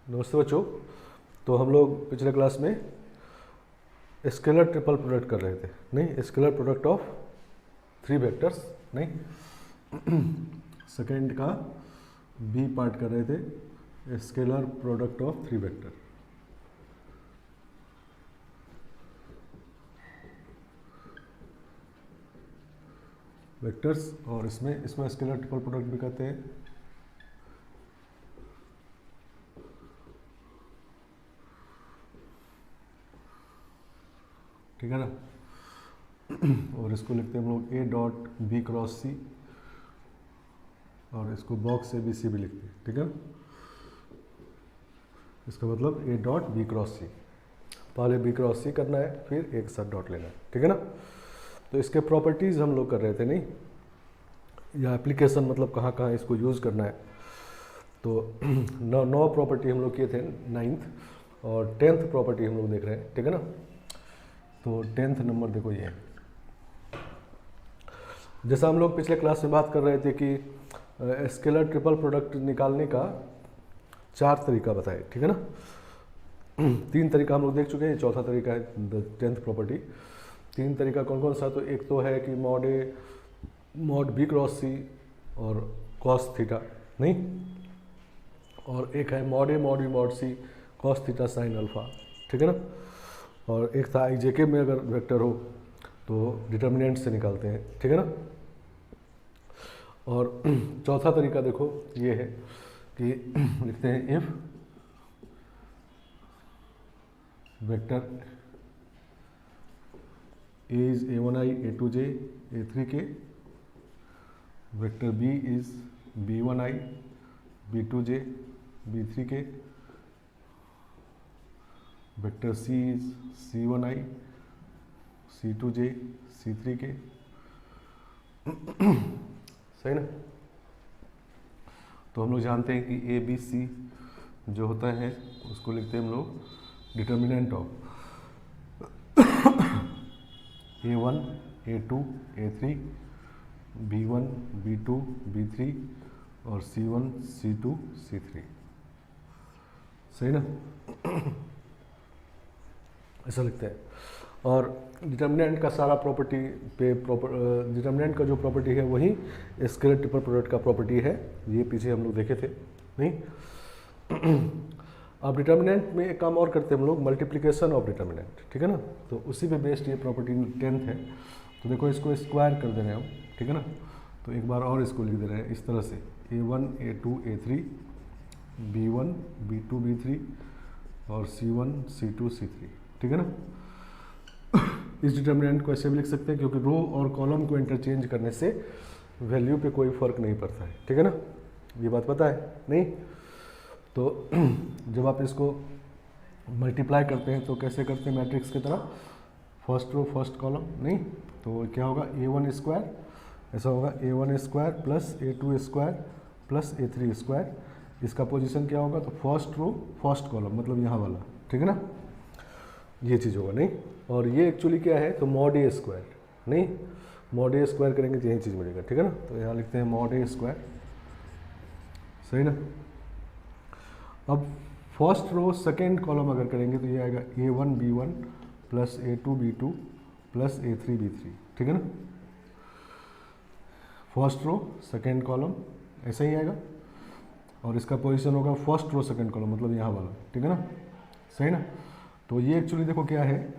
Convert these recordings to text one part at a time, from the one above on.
नमस्ते बच्चों। तो हम लोग पिछले क्लास में स्केलर ट्रिपल प्रोडक्ट कर रहे थे, नहीं scalar product of three vectors, नहीं सेकेंड का बी पार्ट कर रहे थे, scalar product of three vector. Vectors और इसमें स्केलर ट्रिपल प्रोडक्ट भी कहते हैं। ठीक है ना। और इसको लिखते हैं हम लोग ए डॉट बी क्रॉस सी, और इसको बॉक्स से बी सी भी लिखते हैं। ठीक है, इसका मतलब ए डॉट बी क्रॉस सी, पहले बी क्रॉस सी करना है फिर एक साथ डॉट लेना है। ठीक है ना। तो इसके प्रॉपर्टीज़ हम लोग कर रहे थे, नहीं या एप्लीकेशन मतलब कहाँ कहाँ इसको यूज़ करना है। तो 9 प्रॉपर्टी हम लोग किए थे 9th, और 10th प्रॉपर्टी हम लोग देख रहे हैं। ठीक है ना। तो 10th नंबर देखो, ये जैसा हम लोग पिछले क्लास में बात कर रहे थे कि स्केलर ट्रिपल प्रोडक्ट निकालने का 4 तरीका बताए। ठीक है ना। 3 तरीका हम लोग देख चुके हैं, चौथा तरीका है 10th प्रॉपर्टी। 3 तरीका कौन कौन सा? तो एक तो है कि mod A mod B cross C और कॉस थीटा, नहीं, और एक है mod A mod B mod C cos theta sine alpha. ठीक है ना। और एक था IJK में अगर वेक्टर हो तो डिटर्मिनेंट से निकालते हैं। ठीक है ना। और चौथा तरीका देखो ये है कि लिखते हैं if vector A is A1I A2J A3K, vector B is B1I B2J B3K, vector C is C1I C2J C3K। सही ना। तो हम लोग जानते हैं कि A B C जो होता है उसको लिखते हैं हम लोग determinant of A1 A2 A3 B1 B2 B3 और C1 C2 C3। सही ना। ऐसा लिखते हैं। और डिटर्मिनेंट का सारा प्रॉपर्टी पे डिटर्मिनेंट का जो प्रॉपर्टी है वही स्केलर ट्रिपल प्रोडक्ट का प्रॉपर्टी है। ये पीछे हम लोग देखे थे, नहीं। अब डिटर्मिनेंट में एक काम और करते हैं हम लोग, मल्टीप्लिकेशन ऑफ डिटर्मिनेंट। ठीक है ना। तो उसी पे बेस्ड ये प्रॉपर्टी 10th है। तो देखो इसको स्क्वायर कर दे रहे हैं हम। ठीक है ना। तो एक बार और इसको लिख दे रहे हैं इस तरह से A1 A2 A3 B1 B2 B3 और C1 C2 C3। ठीक है ना। इस डिटर्मिनेंट को ऐसे भी लिख सकते हैं क्योंकि रो और कॉलम को इंटरचेंज करने से वैल्यू पे कोई फर्क नहीं पड़ता है। ठीक है ना। ये बात पता है, नहीं। तो जब आप इसको मल्टीप्लाई करते हैं तो कैसे करते हैं? मैट्रिक्स की तरह, फर्स्ट रो फर्स्ट कॉलम, नहीं। तो क्या होगा? A1 स्क्वायर, ऐसा होगा A1 square plus A2 square plus A3 square. इसका पोजीशन क्या होगा? तो फर्स्ट रो फर्स्ट कॉलम, मतलब यहाँ वाला। ठीक है ना। ये चीज़ होगा, नहीं। और ये एक्चुअली क्या है? तो मॉड ए स्क्वायर, नहीं, मॉड ए स्क्वायर करेंगे तो यही चीज़ मिलेगा। ठीक है ना। तो यहाँ लिखते हैं मॉड ए स्क्वायर। सही ना। अब फर्स्ट रो सेकेंड कॉलम अगर करेंगे तो ये आएगा A1 B1 plus A2 B2 plus A3 B3। ठीक है ना। फर्स्ट रो सेकेंड कॉलम ऐसा ही आएगा, और इसका पोजीशन होगा फर्स्ट रो सेकेंड कॉलम, मतलब यहाँ वाला। ठीक है ना। सही ना। तो ये एक्चुअली देखो क्या है,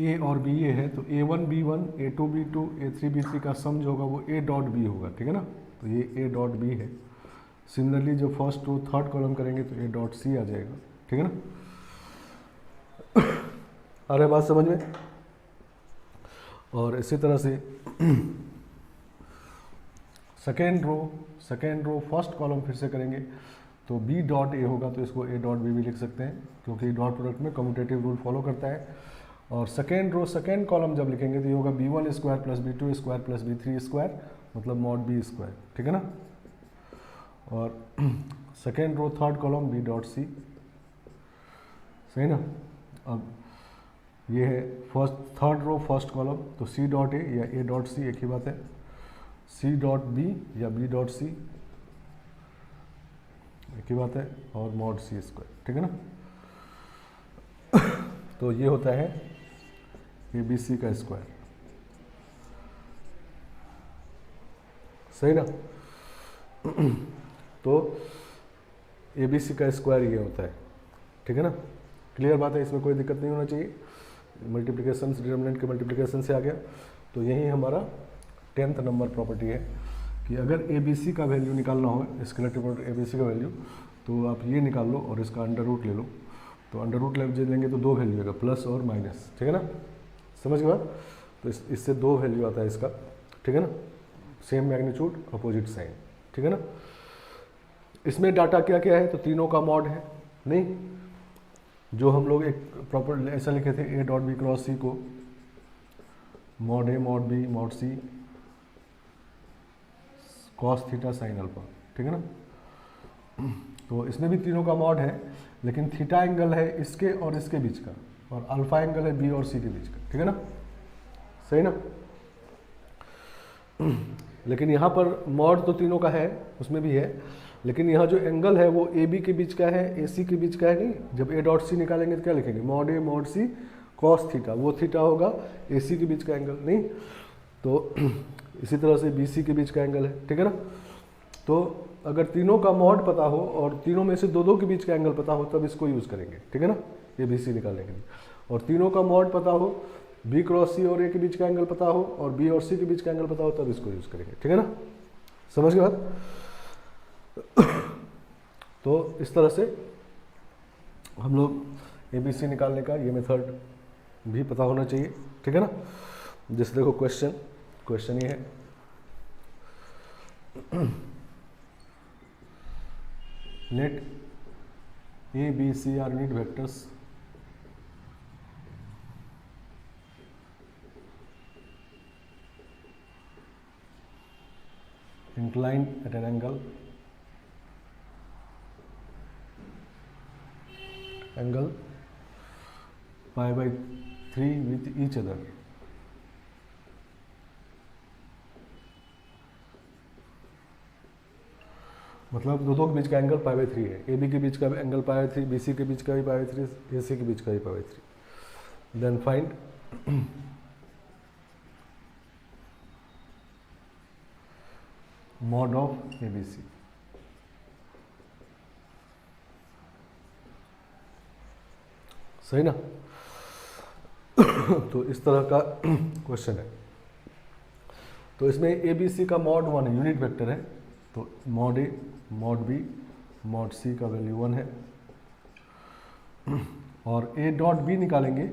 A और B ये है, तो A1 B1 A2 B2 A3 B3 का सम जो होगा वो A डॉट B होगा। ठीक है ना। तो ये A डॉट B है। सिमिलरली जो फर्स्ट रो थर्ड कॉलम करेंगे तो A डॉट C आ जाएगा। ठीक है ना। आ रहा है बात समझ में? और इसी तरह से सेकेंड रो फर्स्ट कॉलम फिर से करेंगे तो B डॉट A होगा, तो इसको A डॉट B भी लिख सकते हैं क्योंकि डॉट प्रोडक्ट में कम्यूटेटिव रूल फॉलो करता है। और सेकेंड रो सेकेंड कॉलम जब लिखेंगे तो ये होगा B1 square plus B2 square plus B3 square, मतलब मॉड B स्क्वायर। ठीक है ना। और second row third column B dot C। सही ना। अब ये है first third row first column, तो C डॉट A या A डॉट C एक ही बात है। C डॉट B या B डॉट C, एक ही बात है, और मॉड सी स्क्वायर, ठीक है ना। तो ये होता है ए बी सी का स्क्वायर, सही ना। तो ए बी सी का स्क्वायर ये होता है, ठीक है ना। क्लियर बात है, इसमें कोई दिक्कत नहीं होना चाहिए। मल्टीप्लिकेशन से, डिटरमिनेंट के मल्टीप्लिकेशन से आ गया। तो यही हमारा 10th नंबर प्रॉपर्टी है कि अगर ए बी सी का वैल्यू निकालना हो, scalar property A B C का वैल्यू, तो आप ये निकाल लो और इसका अंडर रूट ले लो। तो अंडर रूट लेंगे तो दो वैल्यू आएगा, प्लस और माइनस, ठीक है ना। समझ गए बात। तो इससे दो वैल्यू आता है इसका, ठीक है ना। सेम मैग्नीट्यूड, अपोजिट साइन, ठीक है ना। इसमें डाटा क्या क्या है, तो तीनों का मॉड है। नहीं, जो हम लोग एक प्रॉपर ऐसा लिखे थे, A dot B cross C को mod A mod B mod C cos theta sine alpha, ठीक है ना। तो इसमें भी तीनों का मॉड है, लेकिन थीटा एंगल है इसके और इसके बीच का, और अल्फा एंगल है बी और सी के बीच का, ठीक है ना। सही ना। लेकिन यहाँ पर मॉड तो तीनों का है, उसमें भी है, लेकिन यहाँ जो एंगल है वो ए बी के बीच का है, ए सी के बीच का है। नहीं, जब ए डॉट सी निकालेंगे तो क्या लिखेंगे, mod A mod C cos theta, वो थीटा होगा ए सी के बीच का एंगल। नहीं, तो इसी तरह से बी सी के बीच का एंगल है, ठीक है ना। तो अगर तीनों का मॉड पता हो और तीनों में से दो दो के बीच का एंगल पता हो, तब इसको यूज़ करेंगे, ठीक है ना, ये बी सी निकालने के लिए। और तीनों का मॉड पता हो, बी क्रॉस सी और ए के बीच का एंगल पता हो, और बी और सी के बीच का एंगल पता हो, तब इसको यूज़ करेंगे, ठीक है ना। समझ गए बात। तो इस तरह से हम लोग ए बी सी निकालने का ये मेथड भी पता होना चाहिए, ठीक है ना। जैसे देखो क्वेश्चन ये है, let A B C are unit vectors inclined at an angle pi by 3 with each other. मतलब दो के बीच का एंगल पाई बाई 3 है, ए बी के बीच का angle pi by 3, B C के बीच का भी पाई बाई 3, ए सी के बीच का भी pi by 3। Then find mod of A B C. सही ना। तो इस तरह का क्वेश्चन है। तो इसमें ए बी सी का मॉड 1 यूनिट वेक्टर है, तो mod A mod B mod सी का वैल्यू 1 है, और ए डॉट बी निकालेंगे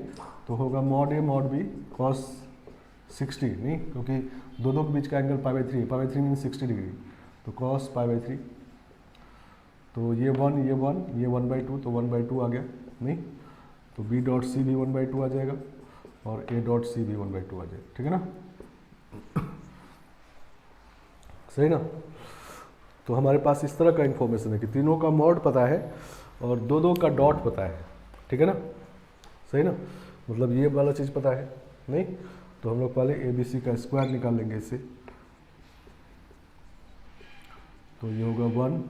तो होगा mod A mod B cos 60, नहीं, क्योंकि दो के बीच का angle pi by 3, pi by 3 mean 60 degree, तो कॉस पाई बाई 3। तो ये 1 ये 1 ये 1/2, तो 1/2 आ गया। नहीं, तो बी डॉट सी भी 1/2 आ जाएगा, और ए डॉट सी भी 1/2 आ जाएगा, ठीक है ना। सही ना। तो हमारे पास इस तरह का इंफॉर्मेशन है कि तीनों का मॉड पता है और दो का डॉट पता है, ठीक है ना। सही ना, मतलब ये वाला चीज़ पता है। नहीं, तो हम लोग पहले ए बी सी का स्क्वायर निकाल लेंगे इससे। तो ये होगा 1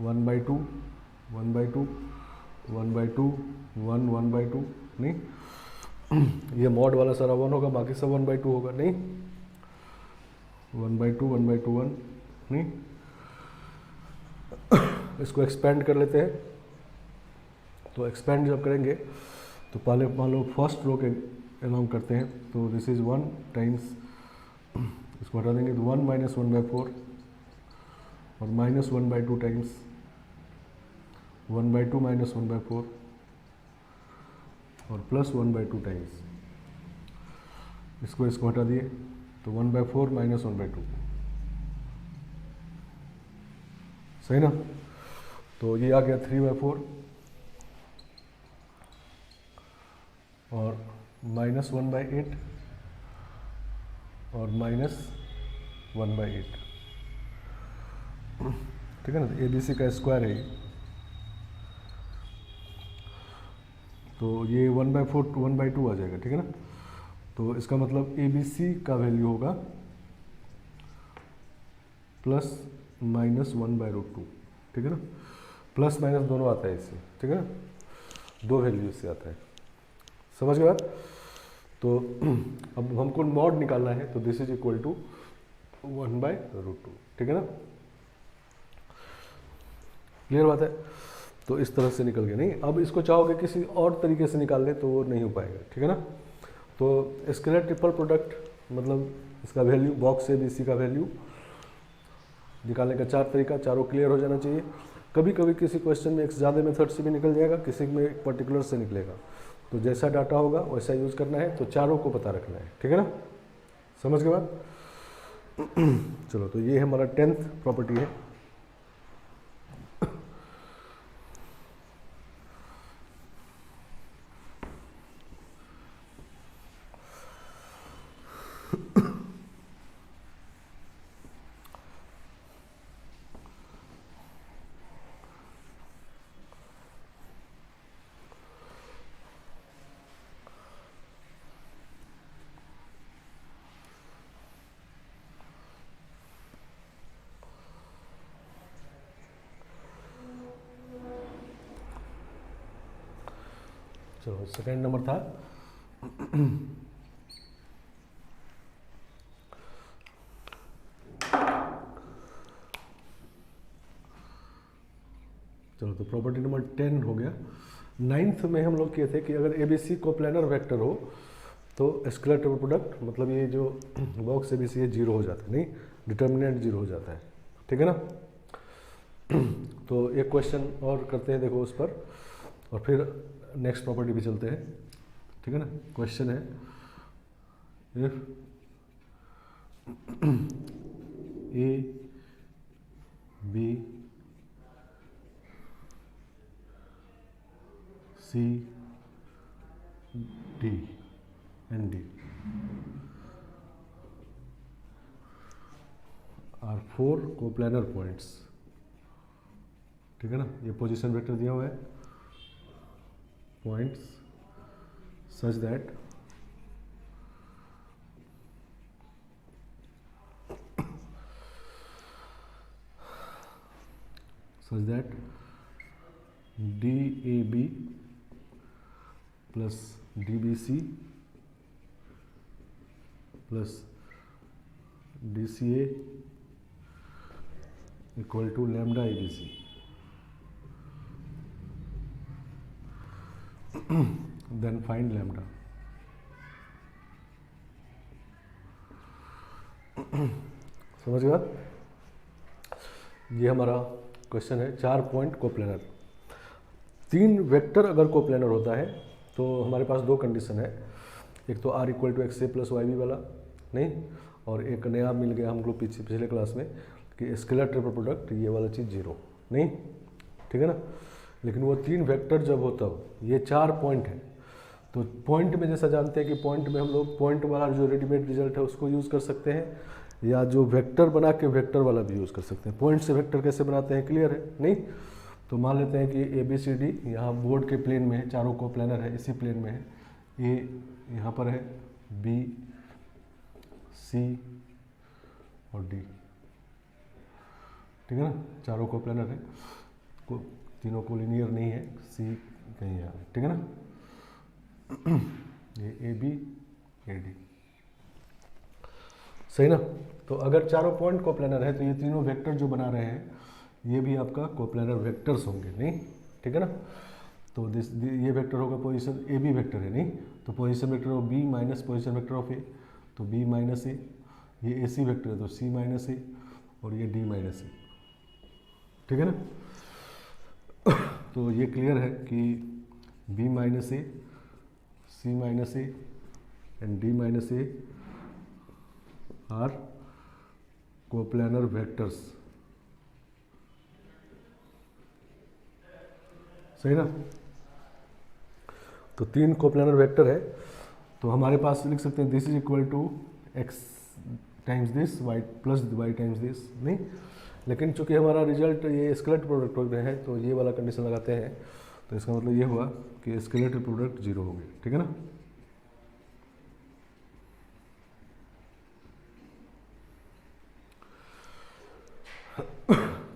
1/2 1/2 1/2 1 1/2। नहीं, ये मॉड वाला सारा 1 होगा, बाकी सब 1/2 होगा। नहीं, 1/2 1/2 1। नहीं, इसको एक्सपेंड कर लेते हैं। तो एक्सपेंड जब करेंगे तो पहले मान लो फर्स्ट रो के अलाउंग करते हैं, तो दिस इज 1 टाइम्स, इसको हटा देंगे तो 1 - 1/4, और -1/2 टाइम्स 1/2 - 1/4, और प्लस 1/2 टाइम्स, इसको हटा दिए तो 1/4 - 1/2। सही ना। तो ये आ गया 3/4, और -1/8 और -1/8, ठीक है ना। ए बी सी का स्क्वायर है ये, तो ये 1/4 1/2 आ जाएगा, ठीक है ना। तो इसका मतलब ए बी सी का वैल्यू होगा +- 1/√2, ठीक है ना, प्लस माइनस दोनों आता है इससे, ठीक है ना, दो वैल्यू इससे आता है, समझ गए बात। तो अब हमको मॉड निकालना है, तो दिस इज इक्वल टू 1/√2, ठीक है ना, क्लियर बात है। तो इस तरह से निकल गया। नहीं, अब इसको चाहोगे किसी और तरीके से निकालने तो वो नहीं हो पाएगा, ठीक है ना। तो स्केलर ट्रिपल प्रोडक्ट मतलब इसका वैल्यू, बॉक्स ABC का वैल्यू निकालने का 4 तरीका, चारों क्लियर हो जाना चाहिए। कभी कभी किसी क्वेश्चन में एक ज़्यादा मेथड से भी निकल जाएगा, किसी में एक पर्टिकुलर से निकलेगा, तो जैसा डाटा होगा वैसा यूज़ करना है, तो चारों को पता रखना है, ठीक है ना, समझ के बाद। चलो, तो ये हमारा 10th प्रॉपर्टी है। चलो, सेकेंड नंबर था चलो, तो प्रॉपर्टी नंबर 10 हो गया। 9th में हम लोग किए थे कि अगर ABC कोप्लानर वेक्टर हो तो स्केलर ट्रिपल प्रोडक्ट मतलब ये जो बॉक्स ABC है 0 हो जाता है, नहीं, डिटर्मिनेंट 0 हो जाता है, ठीक है ना। तो एक क्वेश्चन और करते हैं, देखो उस पर, और फिर नेक्स्ट प्रॉपर्टी भी चलते हैं, ठीक है ना। क्वेश्चन है, if A, B, C, D and D are 4 coplanar points, ठीक है ना। ये पोजीशन वेक्टर दिया हुआ है, points such that DAB plus DBC plus DCA equal to lambda ABC। Then find lambda. समझ गए? ये हमारा क्वेश्चन है, 4 पॉइंट कोप्लानर। 3 वेक्टर अगर कोप्लानर होता है तो हमारे पास 2 कंडीशन है, एक तो R equal to XA plus YB वाला, नहीं, और एक नया मिल गया हम लोग पिछले क्लास में कि स्केलर ट्रिपल प्रोडक्ट, ये वाला चीज़ 0, नहीं, ठीक है ना। लेकिन वो 3 वेक्टर जब हो तब ये 4 पॉइंट है, तो पॉइंट में जैसा जानते हैं कि पॉइंट में हम लोग पॉइंट वाला जो रेडीमेड रिजल्ट है उसको यूज़ कर सकते हैं, या जो वेक्टर बना के वेक्टर वाला भी यूज़ कर सकते हैं। पॉइंट से वेक्टर कैसे बनाते हैं, क्लियर है, नहीं। तो मान लेते हैं कि ABCD यहाँ बोर्ड के प्लेन में है, चारों को प्लानर है, इसी प्लेन में है, A यहाँ पर है, B, C और D, ठीक है ना, चारों को प्लानर है, तीनों को लीनियर नहीं है, C कहीं यहाँ है, ठीक है ना। ये AB AD, सही ना। तो अगर चारों पॉइंट को प्लानर है तो ये तीनों वेक्टर जो बना रहे हैं ये भी आपका कोप्लानर वेक्टर्स होंगे, नहीं, ठीक है ना। तो ये वेक्टर होगा पोजीशन AB वेक्टर है, नहीं, तो position vector of B minus position vector of A, तो B माइनस A, ये AC वेक्टर है तो C माइनस A, और ये D माइनस A, ठीक है ना। तो ये क्लियर है कि B minus A, C minus A and D minus A are coplanar vectors, सही ना। तो 3 कोप्लानर वेक्टर है, तो हमारे पास लिख सकते हैं this is equal to x times this, y plus y times this, नहीं। लेकिन चूंकि हमारा रिजल्ट ये स्केलर प्रोडक्ट है तो ये वाला कंडीशन लगाते हैं, तो इसका मतलब ये हुआ कि स्केलर प्रोडक्ट 0 हो गया, ठीक है ना।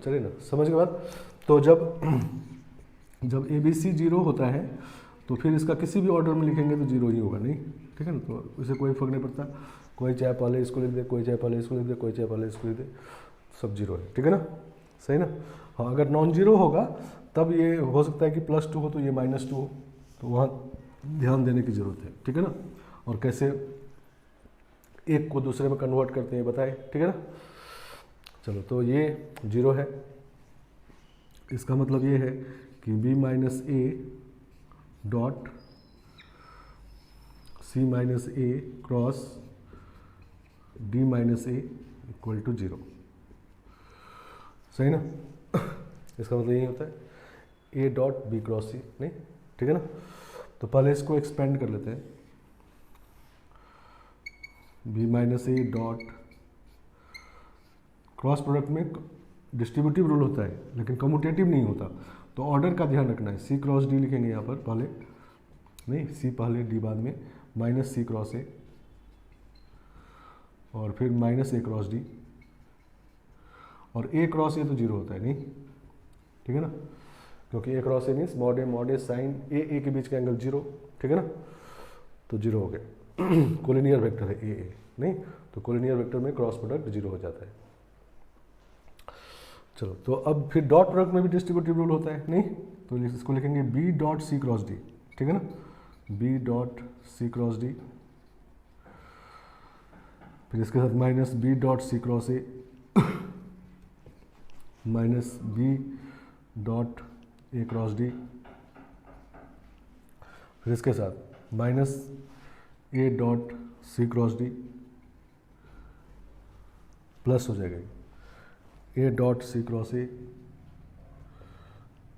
चलिए ना, समझ के बाद तो जब ए बी सी जीरो होता है तो फिर इसका किसी भी ऑर्डर में लिखेंगे तो जीरो ही होगा, नहीं, ठीक है ना। तो इसे कोई फर्क नहीं पड़ता, कोई चाहे पहले इसको लिख दे, कोई चाहे पहले इसको लिख दे, कोई चाहे पहले इसको लिख दे, सब जीरो है, ठीक है ना, सही ना। हाँ, अगर नॉन जीरो होगा तब ये हो सकता है कि +2 हो तो ये -2 हो, तो वहाँ ध्यान देने की ज़रूरत है, ठीक है ना। और कैसे एक को दूसरे में कन्वर्ट करते हैं बताएं, ठीक है ना। चलो, तो ये जीरो है, इसका मतलब ये है कि b minus A dot c minus A cross d minus A equal to 0, सही ना। इसका मतलब यही होता है a dot b cross c, नहीं, ठीक है ना। तो पहले इसको एक्सपेंड कर लेते हैं, b minus A dot, cross product में डिस्ट्रीब्यूटिव रूल होता है लेकिन कम्यूटेटिव नहीं होता, तो ऑर्डर का ध्यान रखना है। c क्रॉस d लिखेंगे यहाँ पर पहले, नहीं, c पहले d बाद में, माइनस c क्रॉस a और फिर माइनस a क्रॉस d, और a क्रॉस a तो जीरो होता है, नहीं, ठीक है ना, क्योंकि a cross a means mod A sine a के बीच का एंगल जीरो, ठीक है ना, तो जीरो हो गया। कोलिनियर वेक्टर है a, नहीं, तो कोलिनियर वेक्टर में क्रॉस प्रोडक्ट जीरो हो जाता है। चलो, तो अब फिर डॉट प्रोडक्ट में भी डिस्ट्रीब्यूटिव रूल होता है, नहीं, तो इसको लिखेंगे b dot c cross d, ठीक है ना, b dot c cross d, फिर इसके साथ minus b dot c cross a minus b dot a cross d, फिर इसके साथ minus a dot c cross d plus हो जाएगा a dot c cross a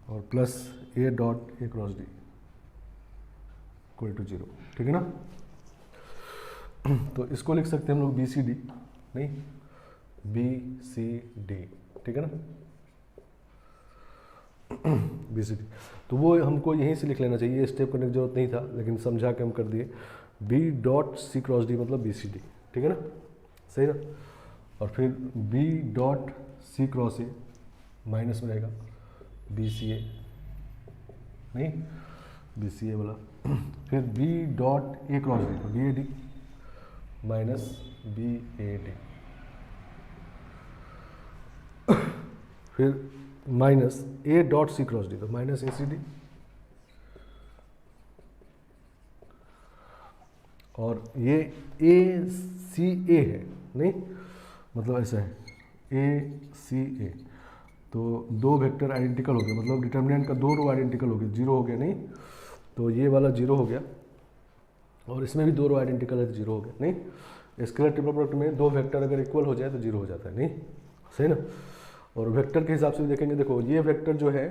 और plus a dot a cross d equal to 0, ठीक है ना। तो इसको लिख सकते हैं हम लोग BCD, नहीं, BCD, ठीक है ना, BCD। तो वो हमको यहीं से लिख लेना चाहिए, ये स्टेप करने की जरूरत नहीं था, लेकिन समझा के हम कर दिए। b dot c cross d मतलब BCD, ठीक है ना, सही ना। और फिर b dot c cross a minus में रहेगा BCA, नहीं, BCA वाला, फिर b dot a cross d तो BAD माइनस BAD, फिर minus a dot c cross d तो माइनस ACD, और ये ACA है, नहीं, मतलब ऐसा है ACA, तो दो वेक्टर आइडेंटिकल हो गए, मतलब डिटर्मिनेंट का दो रो आइडेंटिकल हो गया, जीरो हो गया, नहीं, तो ये वाला जीरो हो गया और इसमें भी दो रो आइडेंटिकल है तो जीरो हो गया, नहीं। स्केलर ट्रिपल प्रोडक्ट में दो वेक्टर अगर इक्वल हो जाए तो जीरो हो जाता है, नहीं, सही ना। और वेक्टर के हिसाब से भी देखेंगे, देखो ये वेक्टर जो है,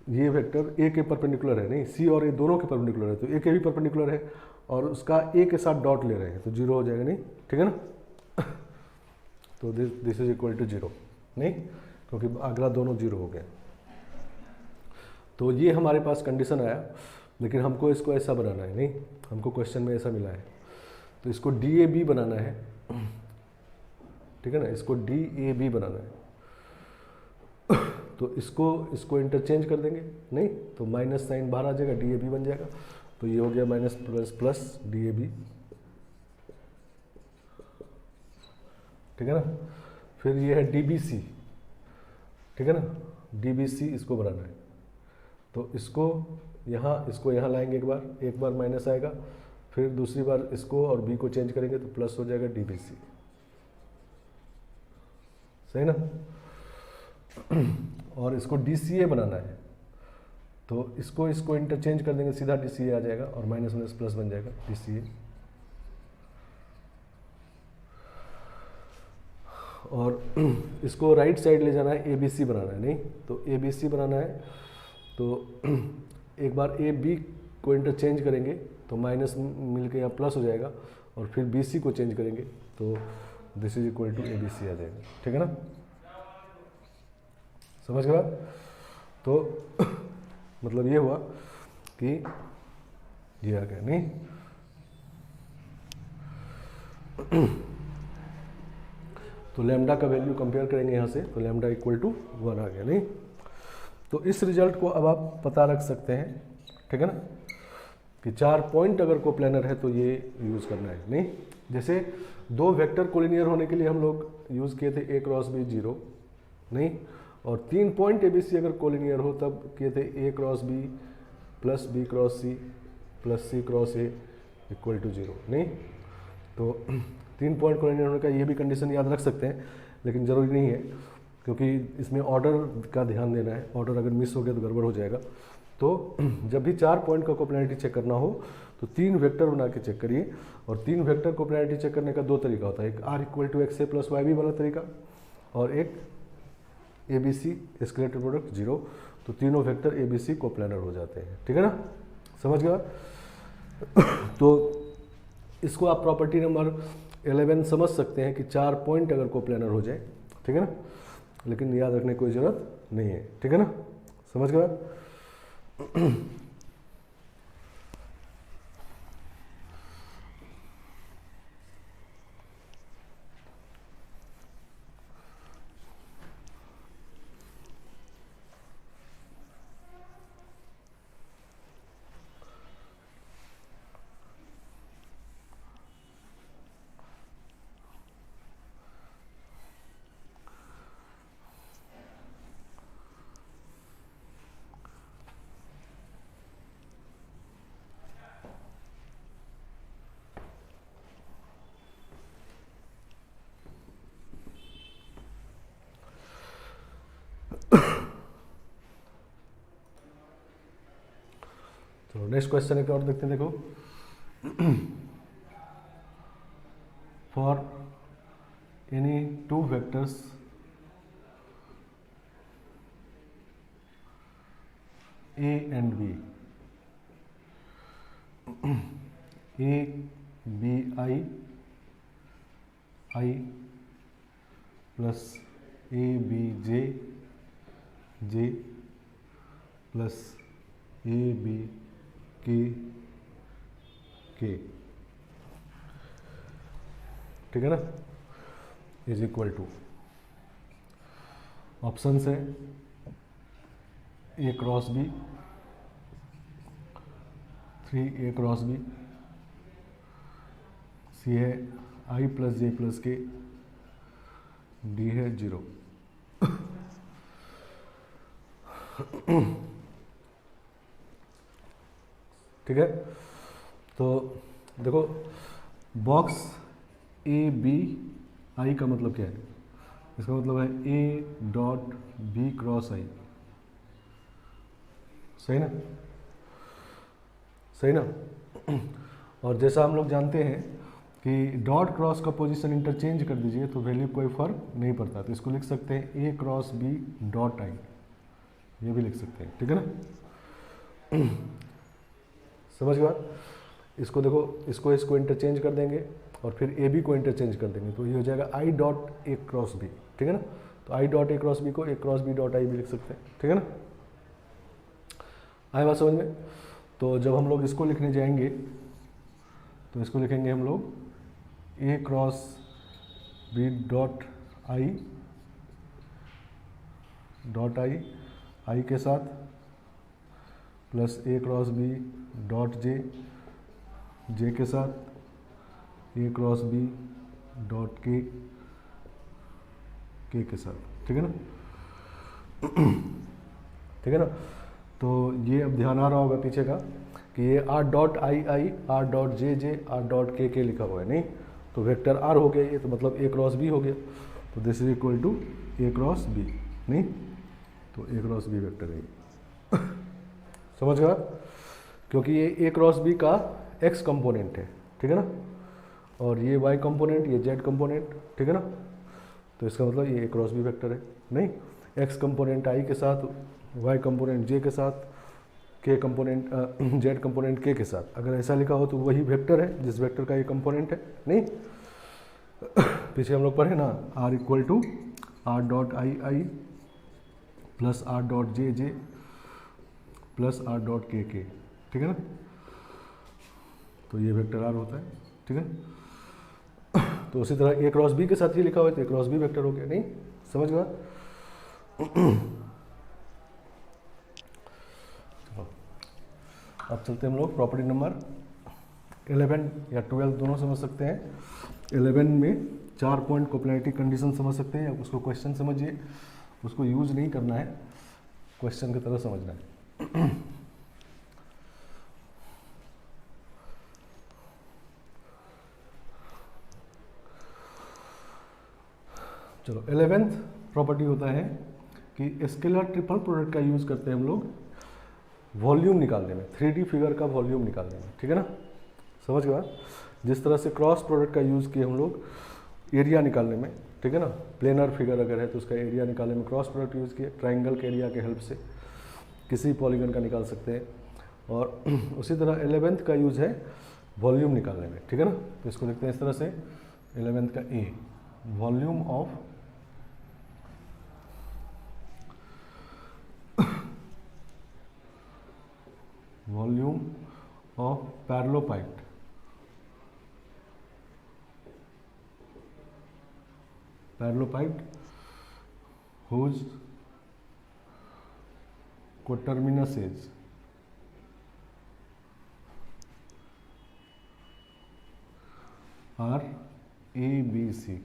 ये वेक्टर ए के परपेंडिकुलर है, नहीं, सी और ए दोनों के परपेंडिकुलर है, तो ए के भी परपेंडिकुलर है और उसका ए के साथ डॉट ले रहे हैं तो जीरो हो जाएगा, नहीं, ठीक है ना। तो दिस इज इक्वल टू 0, नहीं, क्योंकि अगला दोनों जीरो हो गए। तो ये हमारे पास कंडीशन आया, लेकिन हमको इसको ऐसा बनाना है, नहीं, हमको क्वेश्चन में ऐसा मिला है, तो इसको DAB बनाना है, ठीक है ना, इसको DAB बनाना है। तो इसको इंटरचेंज कर देंगे, नहीं, तो माइनस साइन बाहर आ जाएगा, DAB बन जाएगा, तो ये हो गया माइनस प्लस प्लस DAB, ठीक है ना। फिर ये है DBC, ठीक है ना, DBC इसको बनाना है, तो इसको यहाँ लाएंगे, एक बार माइनस आएगा, फिर दूसरी बार इसको और B को चेंज करेंगे तो प्लस हो जाएगा DBC, सही ना। और इसको DCA बनाना है, तो इसको इंटरचेंज कर देंगे, सीधा DCA आ जाएगा और माइनस माइनस प्लस बन जाएगा DCA। और इसको राइट साइड ले जाना है, ABC बनाना है, नहीं, तो ABC बनाना है, तो एक बार AB को इंटरचेंज करेंगे तो माइनस मिलके यहाँ प्लस हो जाएगा, और फिर BC को चेंज करेंगे तो this is equal to ABC आ जाएगा, ठीक है ना, समझ गए बात। तो मतलब ये हुआ कि ये आ गया, नहीं, तो लैम्डा का वैल्यू कंपेयर करेंगे यहाँ से, तो लैम्डा इक्वल टू 1 आ गया, नहीं। तो इस रिजल्ट को अब आप पता रख सकते हैं, ठीक है ना, कि 4 पॉइंट अगर कोप्लेनर है तो ये यूज़ करना है। नहीं, जैसे 2 वेक्टर कोलिनियर होने के लिए हम लोग यूज़ किए थे A क्रॉस B 0, नहीं, और 3 पॉइंट ABC अगर कोलिनियर हो तब किए थे A cross B plus B cross C plus C cross A equal to 0, नहीं। तो 3 पॉइंट कोलिनियर होने का ये भी कंडीशन याद रख सकते हैं, लेकिन ज़रूरी नहीं है क्योंकि इसमें ऑर्डर का ध्यान देना है, ऑर्डर अगर मिस हो गया तो गड़बड़ हो जाएगा। तो जब भी 4 पॉइंट का कोप्लेनरिटी चेक करना हो तो 3 वेक्टर बना के चेक करिए, और 3 वेक्टर कोप्लेनरिटी चेक करने का 2 तरीका होता है, एक R equal to XA plus YB वाला तरीका और एक ABC स्केलेटल प्रोडक्ट 0, तो तीनों वेक्टर ABC कोप्लेनर हो जाते हैं, ठीक है ना, समझ गया। तो इसको आप प्रॉपर्टी नंबर 11 समझ सकते हैं कि 4 पॉइंट अगर कोप्लेनर हो जाए, ठीक है ना, लेकिन याद रखने की कोई ज़रूरत नहीं है, ठीक है ना, समझ गया। तो नेक्स्ट क्वेश्चन एक और देखते हैं, देखो, for any 2 vectors A and B, A B I plus A B J plus A B K, ठीक है ना, इज इक्वल टू, ऑप्शन है A cross B, 3A cross B, C है I plus J plus K, D है 0। ठीक है, तो देखो बॉक्स A B I का मतलब क्या है, इसका मतलब है A dot B cross I, सही ना, सही ना। और जैसा हम लोग जानते हैं कि डॉट क्रॉस का पोजीशन इंटरचेंज कर दीजिए तो वैल्यू कोई फर्क नहीं पड़ता, तो इसको लिख सकते हैं A cross B dot I, ये भी लिख सकते हैं, ठीक है ना, समझ गया। इसको देखो, इसको इंटरचेंज कर देंगे और फिर ए बी को इंटरचेंज कर देंगे तो ये हो जाएगा I dot A cross B, ठीक है ना। तो I dot A cross B को A cross B dot I भी लिख सकते हैं, ठीक है ना, आए बात समझ में। तो जब हम लोग इसको लिखने जाएंगे तो इसको लिखेंगे हम लोग ए क्रॉस बी डॉट आई आई के साथ plus A cross B dot जे के साथ ए क्रॉस बी डॉट के के साथ, ठीक है ना, ठीक है ना। तो ये अब ध्यान आ रहा होगा पीछे का कि ये are dot I R dot J are dot के लिखा हुआ है, नहीं तो वेक्टर आर हो गया ये, तो मतलब ए क्रॉस बी हो गया, तो this is equal to A cross B, नहीं तो ए क्रॉस बी वेक्टर है समझ गया, क्योंकि ये ए क्रॉस बी का एक्स कंपोनेंट है, ठीक है ना, और ये वाई कंपोनेंट, ये जेड कंपोनेंट, ठीक है ना, तो इसका मतलब ये ए क्रॉस बी वेक्टर है, नहीं एक्स कंपोनेंट आई के साथ, वाई कंपोनेंट जे के साथ, के कंपोनेंट जेड कंपोनेंट के साथ, अगर ऐसा लिखा हो तो वही वेक्टर है जिस वेक्टर का ये कंपोनेंट है, नहीं पीछे हम लोग पढ़े ना, R equal to R dot I plus R dot J plus R dot K, ठीक है ना, तो ये वेक्टर आर होता है, ठीक है। तो उसी तरह ए क्रॉस बी के साथ ये लिखा हुआ है तो ए क्रॉस बी वेक्टर हो गया, नहीं समझ गया। अब चलते हैं हम लोग प्रॉपर्टी नंबर 11 या 12 दोनों समझ सकते हैं। 11 में 4 पॉइंट कोप्लेनिटी कंडीशन समझ सकते हैं, या उसको क्वेश्चन समझिए, उसको यूज नहीं करना है, क्वेश्चन की तरह समझना है। चलो 11th प्रॉपर्टी होता है कि स्केलर ट्रिपल प्रोडक्ट का यूज करते हैं हम लोग वॉल्यूम निकालने में, 3D फिगर का वॉल्यूम निकालने में, ठीक है ना, समझ गया। जिस तरह से क्रॉस प्रोडक्ट का यूज़ किए हम लोग एरिया निकालने में, ठीक है ना, प्लेनर फिगर अगर है तो उसका एरिया निकालने में क्रॉस प्रोडक्ट यूज़ किए, ट्राइंगल के एरिया के हेल्प से किसी पॉलीगन का निकाल सकते हैं। और उसी तरह 11th का यूज़ है वॉल्यूम निकालने में, ठीक है ना। तो इसको लिखते हैं इस तरह से, 11th का A, volume of parallelopiped, whose coterminous is are ABC.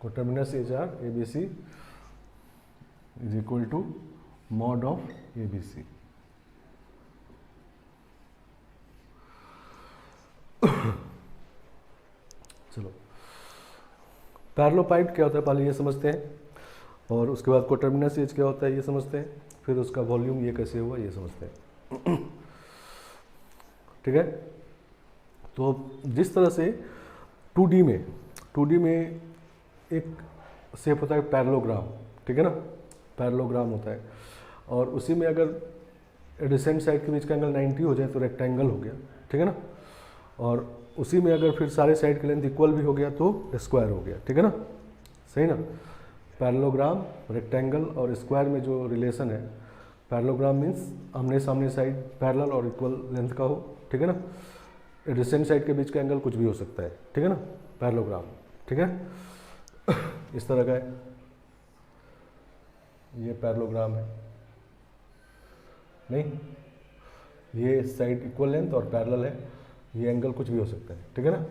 Coterminous is are ABC is equal to mod of ABC. चलो पैरेललोपाइड क्या होता है पहले ये समझते हैं, और उसके बाद कोटरमिनस एज क्या होता है ये समझते हैं, फिर उसका वॉल्यूम ये कैसे हुआ ये समझते हैं, ठीक है। तो जिस तरह से 2D में एक शेप होता है पैरेललोग्राम, ठीक है ना, पैरेललोग्राम होता है, और उसी में अगर एडिसेंट साइड के बीच का एंगल 90 हो जाए तो रेक्टेंगल हो गया, ठीक है ना, और उसी में अगर फिर सारे साइड की लेंथ इक्वल भी हो गया तो स्क्वायर हो गया, ठीक है ना, सही ना। पैरेललोग्राम, रेक्टेंगल और स्क्वायर में जो रिलेशन है, पैरेललोग्राम मीन्स आमने सामने साइड पैरेलल और इक्वल लेंथ का हो, ठीक है ना, एडिसेंट साइड के बीच का एंगल कुछ भी हो सकता है, ठीक है ना, पैरेललोग्राम, ठीक है। इस तरह का है, ये पैरेललोग्राम है, नहीं ये साइड इक्वल लेंथ और पैरेलल है, ये एंगल कुछ भी हो सकता है, ठीक है ना,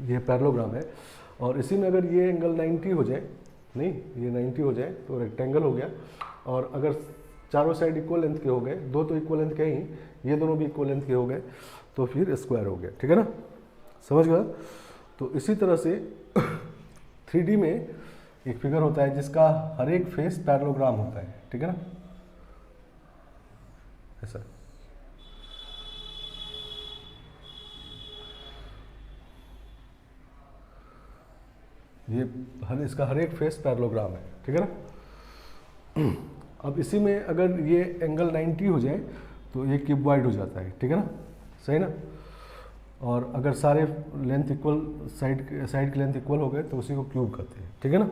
ये पैरेललोग्राम है। और इसी में अगर ये एंगल 90 हो जाए, नहीं ये 90 हो जाए तो रेक्टेंगल हो गया, और अगर चारों साइड इक्वल लेंथ के हो गए, दो तो इक्वल लेंथ के ही, ये दोनों भी इक्वल लेंथ के हो गए तो फिर स्क्वायर हो गया, ठीक है ना, समझ गया। तो इसी तरह से 3D में एक फिगर होता है जिसका हर एक फेस पैरेललोग्राम होता है, ठीक है ना, ऐसा। ये इसका हर एक फेस पैरेललोग्राम है, ठीक है ना। अब इसी में अगर ये एंगल 90 हो जाए तो ये क्यूबॉइड हो जाता है, ठीक है ना, सही ना। और अगर सारे लेंथ इक्वल, साइड की लेंथ इक्वल हो गए तो उसी को क्यूब कहते हैं, ठीक है ना।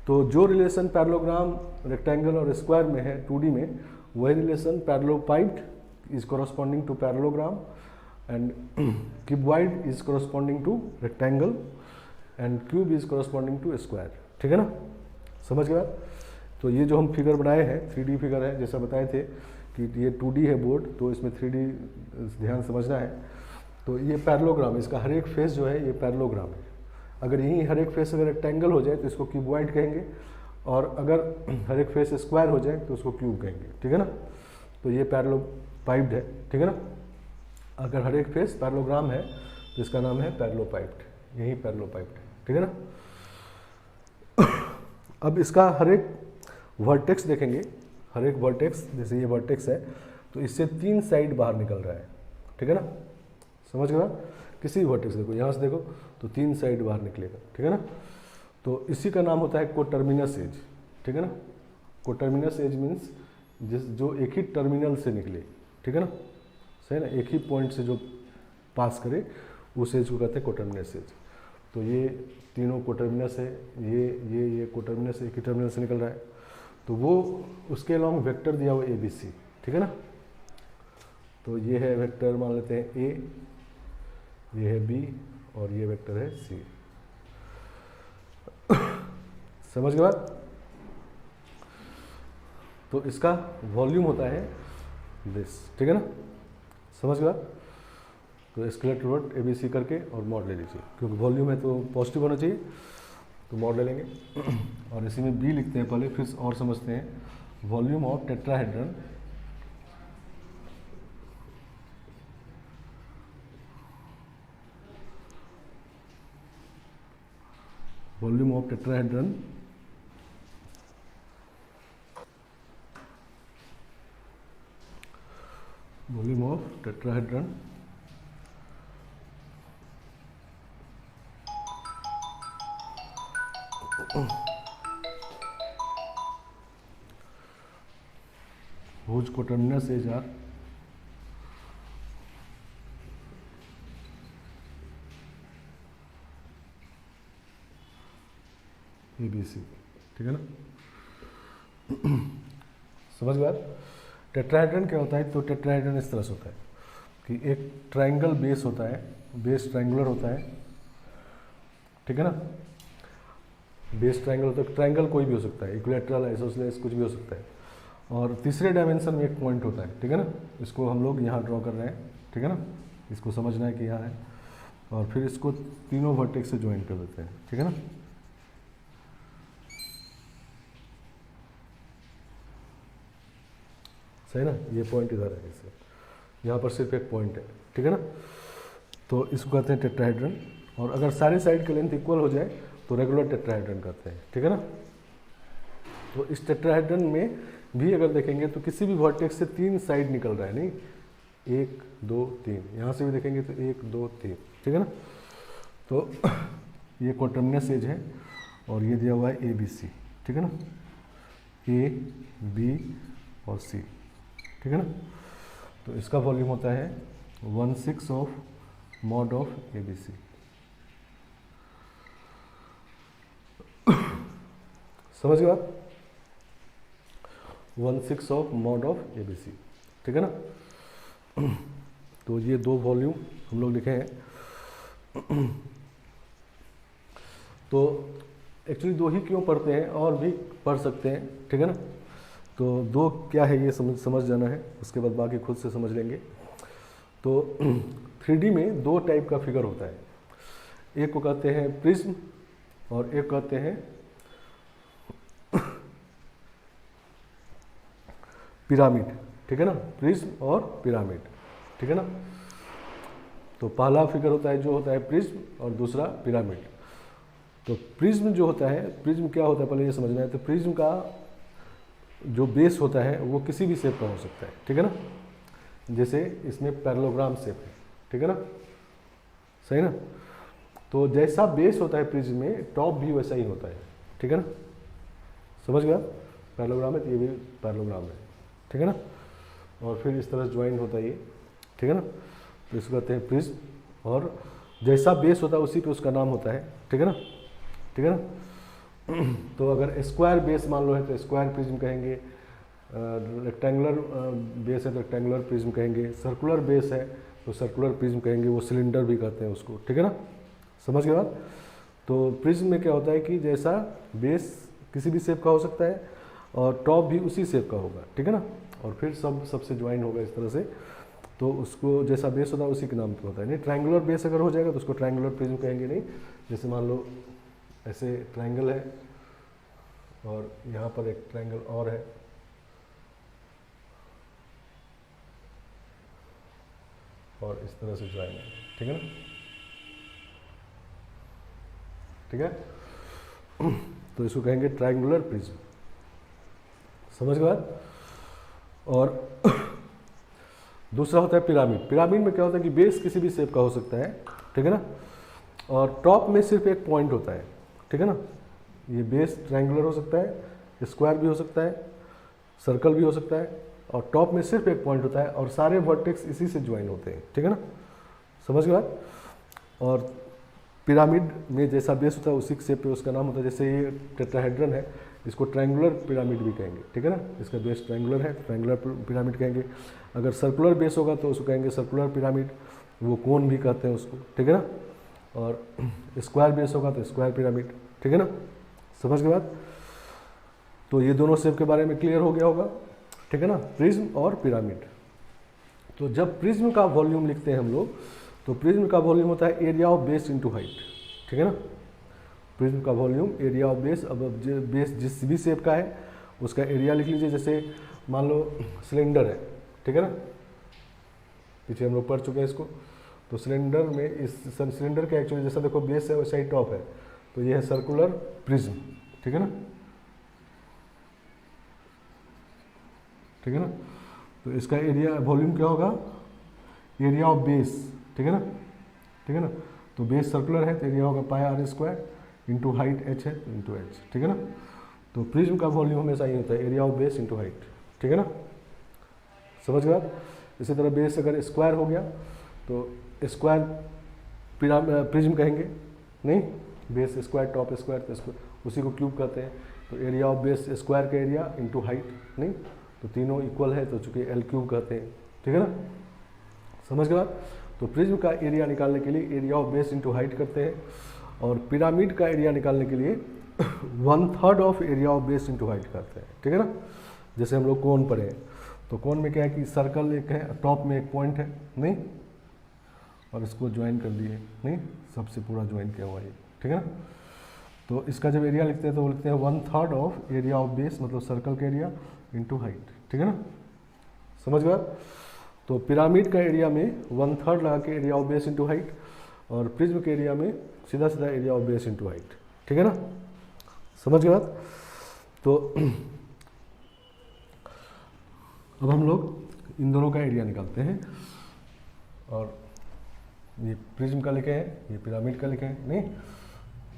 तो जो रिलेशन पैरेललोग्राम, रेक्टेंगल और स्क्वायर में है 2D में, वही relation parallelepiped is corresponding to parallelogram and cuboid is corresponding to rectangle and cube is corresponding to square, ठीक है ना, समझ गया। तो ये जो हम फिगर बनाए हैं 3D फिगर है, जैसा बताए थे कि ये 2D है बोर्ड, तो इसमें 3D ध्यान समझना है। तो ये पैरेललोग्राम, इसका हर एक फेस जो है ये पैरेललोग्राम है। अगर यही हर एक फेस अगर रेक्टेंगल हो जाए तो इसको क्यूबॉइड कहेंगे, और अगर हर एक फेस स्क्वायर हो जाए तो उसको क्यूब कहेंगे, ठीक है ना। तो ये पैरेललोपाइड है, ठीक है ना। अगर हर एक फेस पैरेललोग्राम है तो इसका नाम है पैरेललोपाइड, यही पैरेललोपाइड है, ठीक है ना। अब इसका हर एक वर्टेक्स देखेंगे, हर एक वर्टेक्स, जैसे ये वर्टेक्स है तो इससे 3 साइड बाहर निकल रहा है, ठीक है ना, समझ गया। किसी भी वर्टेक्स देखो, यहाँ से देखो तो 3 साइड बाहर निकलेगा, ठीक है ना। तो इसी का नाम होता है कोटरमिनस एज, ठीक है ना। कोटरमिनस एज मीन्स जो एक ही टर्मिनल से निकले, ठीक है ना, सही ना, एक ही पॉइंट से जो पास करे उस एज को कहते हैं कोटरमिनस एज। तो ये तीनों कोटरमिनस है, ये कोटरमिनस एक ही टर्मिनल से निकल रहा है, तो वो उसके अलॉन्ग वेक्टर दिया हुआ ABC, ठीक है ना। तो ये है वेक्टर, मान लेते हैं A, ये है B और ये वेक्टर है C, समझ गए बात। तो इसका वॉल्यूम होता है दिस, ठीक है ना, समझ गया। तो स्केलेटल प्रोडक्ट ABC करके और मॉड ले लीजिए, क्योंकि वॉल्यूम है तो पॉजिटिव होना चाहिए, तो मॉड ले लेंगे। और इसी में B लिखते हैं पहले, फिर और समझते हैं। Volume of tetrahedron volume of tetrahedron volume of tetrahedron whose coterminous edge are ABC, ठीक है ना। समझ गए। टेट्राहेड्रन क्या होता है, तो टेट्राहेड्रन इस तरह से होता है कि एक ट्रायंगल बेस होता है, बेस ट्रायंगुलर होता है, ठीक है ना। बेस ट्रायंगल होता है, ट्रायंगल कोई भी हो सकता है, इक्विलैटरल, आइसोसेलेस, कुछ भी हो सकता है। और तीसरे डायमेंशन में एक पॉइंट होता है, ठीक है ना। इसको हम लोग यहाँ ड्रॉ कर रहे हैं, ठीक है ना। इसको समझना है कि यहाँ है, और फिर इसको तीनों वर्टेक्स से ज्वाइन कर देते हैं, ठीक है ना। सही ना, ये पॉइंट इधर है, इसे यहाँ पर सिर्फ एक पॉइंट है, ठीक है ना। तो इसको कहते हैं टेट्राहेड्रन। और अगर सारी साइड की लेंथ इक्वल हो जाए तो रेगुलर टेट्राहेड्रन कहते हैं, ठीक है ना। तो इस टेट्राहेड्रन में भी अगर देखेंगे तो किसी भी वर्टेक्स से 3 साइड निकल रहा है, नहीं 1 2 3, यहाँ से भी देखेंगे तो 1 2 3, ठीक है ना। तो ये कोटर्मिनस एज है और ये दिया हुआ है ABC, ठीक है ना, A B और C, ठीक है ना। तो इसका वॉल्यूम होता है 1/6 ऑफ मॉड ऑफ ABC। समझ गए आप, 1/6 ऑफ मॉड ऑफ ABC, ठीक है ना। तो ये 2 वॉल्यूम हम लोग लिखे हैं। तो एक्चुअली 2 ही क्यों पढ़ते हैं, और भी पढ़ सकते हैं, ठीक है ना। तो 2 क्या है ये समझ जाना है, उसके बाद बाकी खुद से समझ लेंगे। तो 3D में 2 टाइप का फिगर होता है, एक को कहते हैं प्रिज्म और एक कहते हैं पिरामिड, ठीक है ना। प्रिज्म और पिरामिड, ठीक है ना। तो पहला फिगर होता है जो होता है प्रिज्म और दूसरा पिरामिड। तो प्रिज्म जो होता है, प्रिज्म क्या होता है पहले ये समझना है। तो प्रिज्म का जो बेस होता है वो किसी भी शेप का हो सकता है, ठीक है ना। जैसे इसमें पैरेललोग्राम शेप है, ठीक है ना, सही ना। तो जैसा बेस होता है प्रिज्म में, टॉप भी वैसा ही होता है, ठीक है ना। समझ गया, पैरेललोग्राम है तो ये भी पैरेललोग्राम है, ठीक है ना। और फिर इस तरह ज्वाइन होता है ये, ठीक है ना। तो इसको कहते हैं प्रिज्म, और जैसा बेस होता है उसी पे उसका नाम होता है, ठीक है ना, ठीक है ना। तो अगर स्क्वायर बेस मान लो है तो स्क्वायर प्रिज्म कहेंगे, रेक्टेंगुलर बेस है तो रेक्टेंगुलर प्रिज्म कहेंगे, सर्कुलर बेस है तो सर्कुलर प्रिज्म कहेंगे, वो सिलेंडर भी कहते हैं उसको, ठीक है ना। समझ गए बात। तो प्रिज्म में क्या होता है कि जैसा बेस किसी भी शेप का हो सकता है और टॉप भी उसी शेप का होगा, ठीक है ना। और फिर सबसे ज्वाइन होगा इस तरह से। तो उसको जैसा बेस होता है उसी के नाम पे होता है। नहीं ट्रायंगुलर बेस अगर हो जाएगा तो उसको ट्रायंगुलर प्रिज्म कहेंगे नहीं। जैसे मान लो ऐसे ट्रायंगल है और यहाँ पर एक ट्रायंगल और है, और इस तरह से ज्वाइन है, ठीक है ना, ठीक है। तो इसको कहेंगे ट्रायंगुलर प्रिज्म, समझ गए बात। और दूसरा होता है पिरामिड। पिरामिड में क्या होता है कि बेस किसी भी शेप का हो सकता है, ठीक है ना, और टॉप में सिर्फ एक पॉइंट होता है, ठीक है ना। ये बेस ट्रायंगुलर हो सकता है, स्क्वायर भी हो सकता है, सर्कल भी हो सकता है, और टॉप में सिर्फ एक पॉइंट होता है और सारे वर्टेक्स इसी से ज्वाइन होते हैं, ठीक है ना। समझ गए बात। और पिरामिड में जैसा बेस होता है उसी शेप पे उसका नाम होता है। जैसे ये टेट्राहेड्रन है, इसको ट्रायंगुलर पिरामिड भी कहेंगे, ठीक है ना। इसका बेस ट्रायंगुलर है, ट्रायंगुलर पिरामिड कहेंगे। अगर सर्कुलर बेस होगा तो उसको कहेंगे सर्कुलर पिरामिड, वो कोन भी कहते हैं उसको, ठीक है ना। और स्क्वायर बेस होगा तो स्क्वायर पिरामिड, ठीक है ना। समझ के बाद तो ये दोनों शेप के बारे में क्लियर हो गया होगा। ठीक है ना, प्रिज्म और पिरामिड। तो जब प्रिज्म का वॉल्यूम लिखते हैं हम लोग, तो प्रिज्म का वॉल्यूम होता है area of base into height, ठीक है ना। प्रिज्म का वॉल्यूम एरिया ऑफ बेस, अब बेस जिस भी शेप का है उसका एरिया लिख लीजिए। जैसे मान लो सिलेंडर है, ठीक है ना, पीछे हम लोग पढ़ चुके हैं इसको। तो सिलेंडर में इस सिलेंडर का एक्चुअली जैसा देखो बेस है वैसा ही टॉप है, तो ये है सर्कुलर प्रिज्म, ठीक है ना, ठीक है ना। तो इसका एरिया वॉल्यूम क्या होगा, एरिया ऑफ बेस, ठीक है ना, ठीक है ना। तो बेस सर्कुलर है तो एरिया होगा pi R square into height H है तो इंटू एच, ठीक है ना। तो प्रिज्म का वॉल्यूम हमेशा ही होता है area of base into height, ठीक है ना, समझ गए आप। इसी तरह बेस अगर स्क्वायर हो गया तो स्क्वायर प्रिज्म कहेंगे, नहीं, बेस स्क्वायर टॉप स्क्वायर तो स्क्वायर उसी को क्यूब कहते हैं। तो एरिया ऑफ बेस स्क्वायर का एरिया इंटू हाइट, नहीं, तो तीनों इक्वल है तो चूंकि एल क्यूब कहते हैं, ठीक है ना, समझ गए बात। तो प्रिज्म का एरिया निकालने के लिए area of base into height करते हैं, और पिरामिड का एरिया निकालने के लिए 1/3 of area of base into height करते हैं, ठीक है ना। जैसे हम लोग कोन पढ़े हैं, तो कोन में क्या है कि सर्कल एक है, टॉप में एक पॉइंट है, नहीं, और इसको ज्वाइन कर दिए, नहीं, सबसे पूरा ज्वाइन किया हुआ है, ठीक है ना। तो इसका जब एरिया लिखते हैं तो लिखते हैं 1/3 ऑफ एरिया ऑफ बेस, मतलब सर्कल का एरिया इंटू हाइट, ठीक है ना, समझ गए आप। तो पिरामिड का एरिया में 1/3 लगा के area of base into height, और प्रिज्म के एरिया में सीधा सीधा area of base into height, ठीक है ना, समझ गए बात। तो अब हम लोग इन दोनों का एरिया निकालते हैं, और ये प्रिज्म का लिखे हैं, ये पिरामिड का लिखे हैं, नहीं,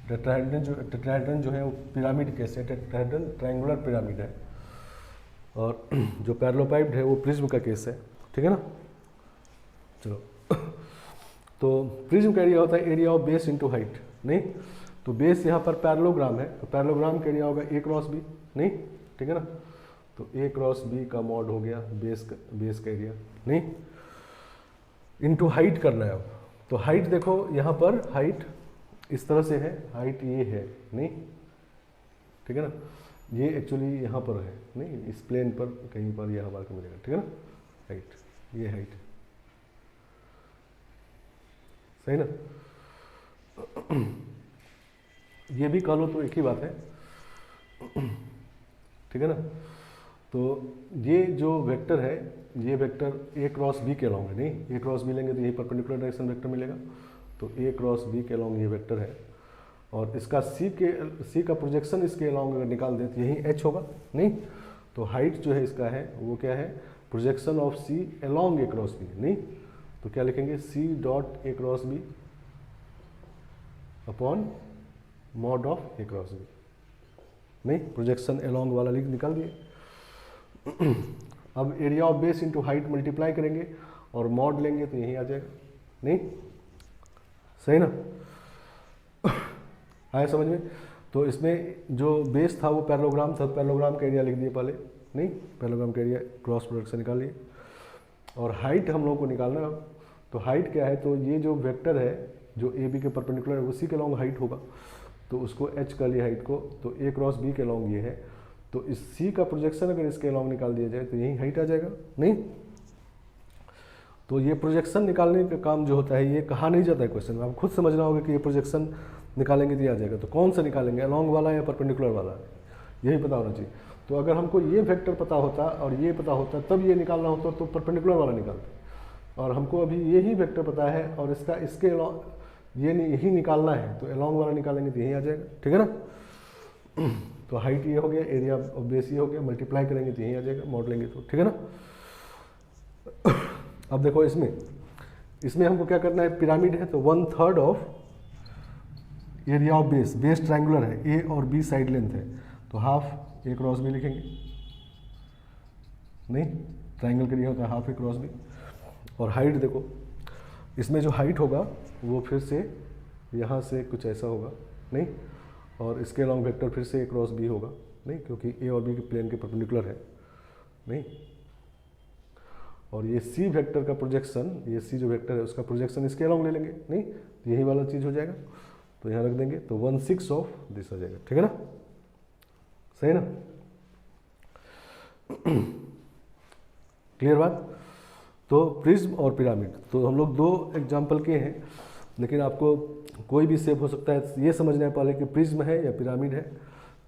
टेट्राहेड्रन जो है वो पिरामिड केस है, टेट्राहेड्रन ट्रायंगुलर पिरामिड है, और जो पैरेललोपाइड है वो प्रिज्म का केस है, ठीक है ना। चलो तो प्रिज्म का एरिया होता है area of base into height, नहीं, तो बेस यहाँ पर पैरेललोग्राम है, तो पैरेललोग्राम का एरिया होगा a क्रॉस b, नहीं, ठीक है ना। तो a क्रॉस b का मॉड हो गया बेस का एरिया, नहीं, इंटू हाइट करना है अब। तो हाइट देखो यहाँ पर हाइट इस तरह से है, हाइट ये है, नहीं, ठीक है ना, ये एक्चुअली यहाँ पर है, नहीं, इस प्लेन पर कहीं पर ये हमारे को मिलेगा, ठीक है ना, हाइट, ये हाइट, सही ना। ये भी कह लो तो एक ही बात है, ठीक है ना। तो ये जो वेक्टर है, ये वेक्टर a क्रॉस b के अलॉन्ग है, नहीं, a क्रॉस b लेंगे तो यही परपेंडिकुलर डायरेक्शन वेक्टर मिलेगा, तो a क्रॉस b के अलॉन्ग ये वेक्टर है, और इसका c का प्रोजेक्शन इसके अलॉन्ग अगर निकाल दें तो यही h होगा, नहीं। तो हाइट जो है इसका है वो क्या है, projection of c along a cross b, नहीं, तो क्या लिखेंगे c dot a cross b upon mod of a cross b, नहीं, प्रोजेक्शन अलॉन्ग वाला लिख निकाल दिए। अब area of base into height multiply करेंगे और मॉड लेंगे तो यही आ जाएगा, नहीं, सही ना, आया समझ में। तो इसमें जो बेस था वो पैरेललोग्राम था, पैरेललोग्राम का एरिया लिख दिए पहले, नहीं, पैरेललोग्राम का एरिया क्रॉस प्रोडक्ट से निकाल लिए, और हाइट हम लोगों को निकालना है। तो हाइट क्या है, तो ये जो वेक्टर है जो ए बी के परपेंडिकुलर है उसी के लॉन्ग हाइट होगा, तो उसको एच कर लिया हाइट को, तो ए क्रॉस बी के लॉन्ग ये है, तो इस सी का प्रोजेक्शन अगर इसके लॉन्ग निकाल दिया जाए तो यही हाइट आ जाएगा, नहीं। तो ये प्रोजेक्शन निकालने का काम जो होता है ये कहा नहीं जाता है क्वेश्चन में, आप खुद समझना होगा कि ये प्रोजेक्शन निकालेंगे तो आ जाएगा। तो कौन सा निकालेंगे, अलॉन्ग वाला या परपेंडिकुलर वाला, यही पता होना चाहिए। तो अगर हमको ये वेक्टर पता होता और ये पता होता तब ये निकालना होता तो परपेंडिकुलर वाला निकालते, और हमको अभी यही वेक्टर पता है और इसका इसके ये यही निकालना है, तो अलॉन्ग वाला निकालेंगे तो यही आ जाएगा, ठीक है ना। तो हाइट ये हो गया, एरिया ऑफ बेस ये हो गया, मल्टीप्लाई करेंगे तो यही आ जाएगा, मॉड लेंगे तो, ठीक है ना। अब देखो इसमें हमको क्या करना है, पिरामिड है तो 1/3 of area of base, base triangular है, ए और बी साइड लेंथ है, तो हाफ ए क्रॉस बी लिखेंगे, नहीं, ट्रायंगल के लिए होता है हाफ ए क्रॉस बी। और हाइट देखो, इसमें जो हाइट होगा वो फिर से यहाँ से कुछ ऐसा होगा, नहीं, और इसके अलॉन्ग वेक्टर फिर से ए क्रॉस बी होगा, नहीं, क्योंकि ए और बी के प्लेन के परपेंडिकुलर है, नहीं। और ये सी वेक्टर का प्रोजेक्शन, ये सी जो वेक्टर है उसका प्रोजेक्शन इसके अलॉन्ग ले लेंगे, नहीं, तो यही वाला चीज़ हो जाएगा, तो यहाँ रख देंगे, तो 1/6 ऑफ दिस आ जाएगा, ठीक है ना, सही ना। क्लियर बात। तो प्रिज्म और पिरामिड, तो हम लोग 2 एग्जाम्पल किए हैं, लेकिन आपको कोई भी शेप हो सकता है। ये समझना है पहले कि प्रिज्म है या पिरामिड है।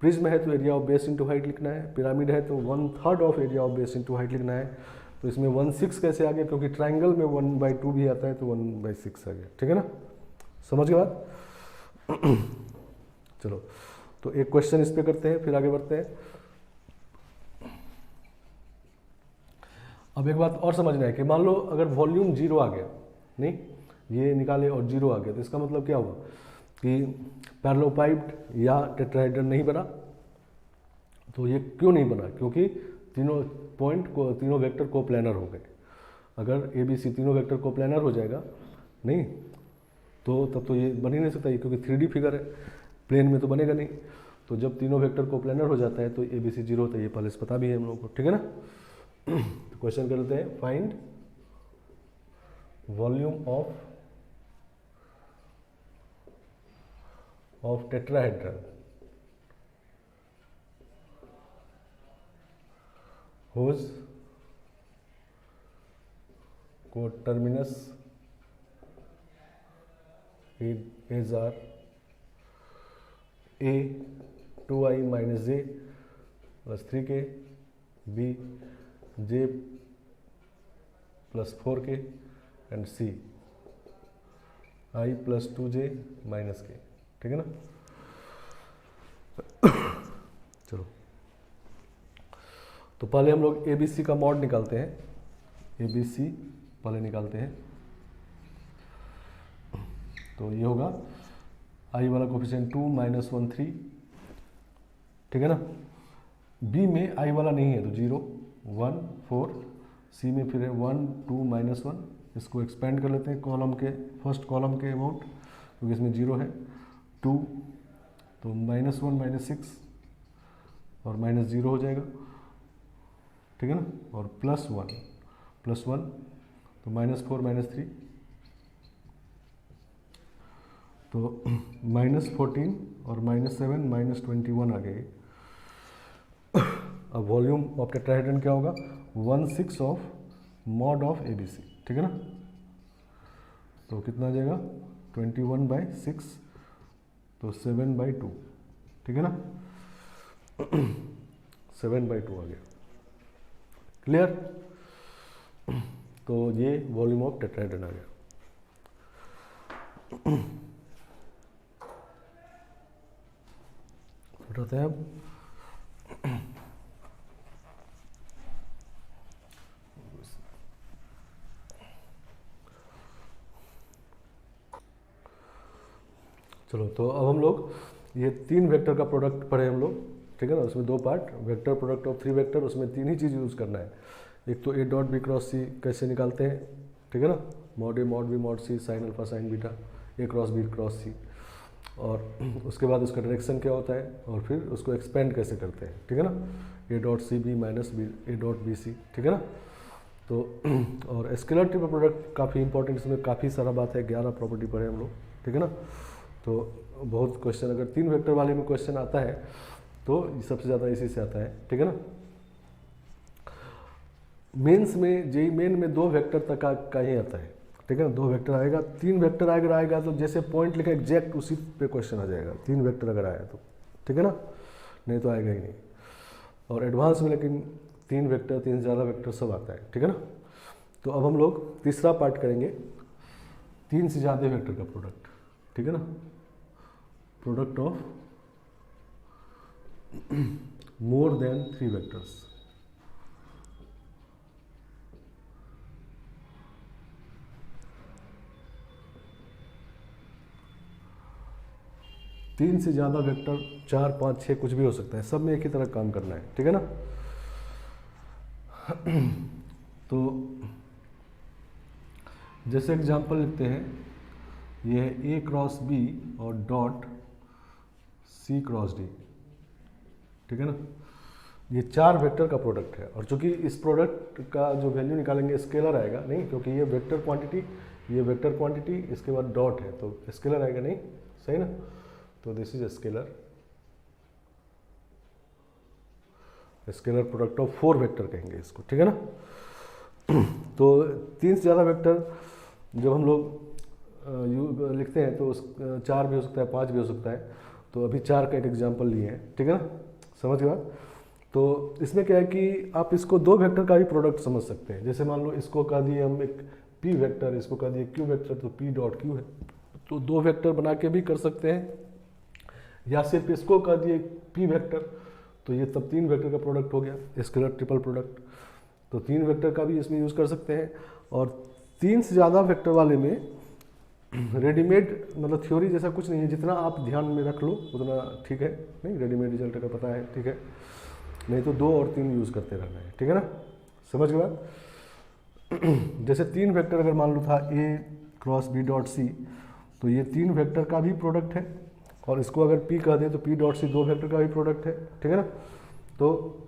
प्रिज्म है तो area of base into height लिखना है, पिरामिड है तो 1/3 of area of base into height लिखना है। तो इसमें 1/6 कैसे आ गया, क्योंकि ट्राइंगल में 1/2 भी आता है, तो 1/6 आ गया। ठीक है ना, समझ गए बात। चलो, तो एक क्वेश्चन इस पे करते हैं, फिर आगे बढ़ते हैं। अब एक बात और समझना है कि मान लो अगर वॉल्यूम 0 आ गया, नहीं ये निकाले और 0 आ गया, तो इसका मतलब क्या हुआ कि पैरेललोपाइड या टेट्राहेड्रन नहीं बना। तो ये क्यों नहीं बना, क्योंकि तीनों पॉइंट को, तीनों वेक्टर को प्लानर हो गए। अगर ABC तीनों वेक्टर को प्लानर हो जाएगा नहीं, तो तब तो ये बन ही नहीं सकता, ये क्योंकि 3D फिगर है, प्लेन में तो बनेगा नहीं। तो जब तीनों वेक्टर को प्लानर हो जाता है तो ABC 0 होता है, ये पहले से पता भी है हम लोगों को। ठीक है ना। तो क्वेश्चन कर लेते हैं, find volume of tetrahedron whose coterminus is are A 2i minus j plus 3k, B j plus 4k and C i plus 2j minus k। ठीक है ना। चलो, तो पहले हम लोग ABC का मॉड निकालते हैं। ABC पहले निकालते हैं, तो ये होगा i वाला कोफिशिएंट 2 -1 3। ठीक है ना। B में i वाला नहीं है तो 0 1 4, C में फिर है 1 2 -1। इसको एक्सपेंड कर लेते हैं कॉलम के, फर्स्ट कॉलम के अमाउंट, क्योंकि इसमें 0 है। 2 तो -1 -6 और -0 हो जाएगा। ठीक है ना। और +1 तो -4 -3 तो -14 और -7 -21 आ गए। अब वॉल्यूम ऑफ टेट्राहेड्रन क्या होगा, 1/6 ऑफ मॉड ऑफ ABC। ठीक है ना। तो कितना आ जाएगा 21/6, तो 7/2। ठीक है ना। 7/2 आ गया। क्लियर। तो ये वॉल्यूम ऑफ टेट्राहेड्रन आ गया। उठाते हैं अब। चलो, तो अब हम लोग ये 3 वेक्टर का प्रोडक्ट पढ़े हम लोग। ठीक है ना। उसमें 2 part, vector product of 3 vector, उसमें 3 ही चीज़ यूज़ करना है। एक तो A dot B cross C कैसे निकालते हैं, ठीक है ना, mod A mod B mod C sine alpha sign beta, A cross B cross C, और उसके बाद उसका डायरेक्शन क्या होता है, और फिर उसको एक्सपेंड कैसे करते हैं। ठीक है ना। A dot CB minus A dot BC। ठीक है ना। तो और स्केलर ट्रिपल प्रोडक्ट काफ़ी इंपॉर्टेंट, इसमें काफ़ी सारा बात है, 11 प्रॉपर्टी पढ़े हम लोग। ठीक है ना। तो बहुत क्वेश्चन, अगर 3 वेक्टर वाले में क्वेश्चन आता है तो सबसे ज़्यादा इसी से आता है। ठीक है ना। मेंस में, जेई मेन में 2 वेक्टर तक का ही आता है। ठीक है ना। 2 वेक्टर आएगा, 3 वेक्टर अगर आएगा तो जैसे पॉइंट लिखा एग्जैक्ट उसी पे क्वेश्चन आ जाएगा, 3 वेक्टर अगर आया तो। ठीक है ना, नहीं तो आएगा ही नहीं। और एडवांस में लेकिन 3 वेक्टर, 3 से ज़्यादा वेक्टर सब आता है। ठीक है ना। तो अब हम लोग तीसरा पार्ट करेंगे, 3 से ज़्यादा वेक्टर का प्रोडक्ट। ठीक है ना। Product of more than 3 vectors. तीन से ज़्यादा वेक्टर, 4 5 6 कुछ भी हो सकता है, सब में एक ही तरह काम करना है। ठीक है ना। तो जैसे एग्जांपल लिखते हैं, ये है A क्रॉस B और डॉट C क्रॉस D। ठीक है ना। ये 4 वेक्टर का प्रोडक्ट है, और चूंकि इस प्रोडक्ट का जो वैल्यू निकालेंगे स्केलर आएगा नहीं, क्योंकि ये वेक्टर क्वांटिटी, ये वेक्टर क्वांटिटी, इसके बाद डॉट है तो स्केलर आएगा नहीं, सही ना। तो this is scalar, scalar product of 4 vector कहेंगे इसको। ठीक है ना। तो 3 से ज़्यादा वेक्टर जब हम लोग लिखते हैं तो 4 भी हो सकता है, 5 भी हो सकता है। तो अभी 4 का एक एग्जाम्पल लिए हैं, ठीक है ना, समझ गए बात। तो इसमें क्या है कि आप इसको 2 वेक्टर का भी प्रोडक्ट समझ सकते हैं। जैसे मान लो इसको कह दिए हम एक p वेक्टर, इसको कह दिए q वेक्टर, तो p डॉट q है, तो 2 वेक्टर बना के भी कर सकते हैं, या सिर्फ इसको कह दिए p वेक्टर, तो ये तब 3 वेक्टर का प्रोडक्ट हो गया, स्केलर ट्रिपल प्रोडक्ट। तो 3 वेक्टर का भी इसमें यूज़ कर सकते हैं। और 3 से ज़्यादा वेक्टर वाले में रेडीमेड मतलब थ्योरी जैसा कुछ नहीं है, जितना आप ध्यान में रख लो उतना ठीक है। नहीं, रेडीमेड रिजल्ट का पता है, ठीक है, नहीं तो 2 और 3 यूज़ करते रहना है, ठीक है ना, समझ गए बात। जैसे 3 वेक्टर अगर मान लो था a cross b dot c, तो ये 3 वेक्टर का भी प्रोडक्ट है, और इसको अगर p कह दें तो p डॉट c 2 वेक्टर का भी प्रोडक्ट है, ठीक है ना। तो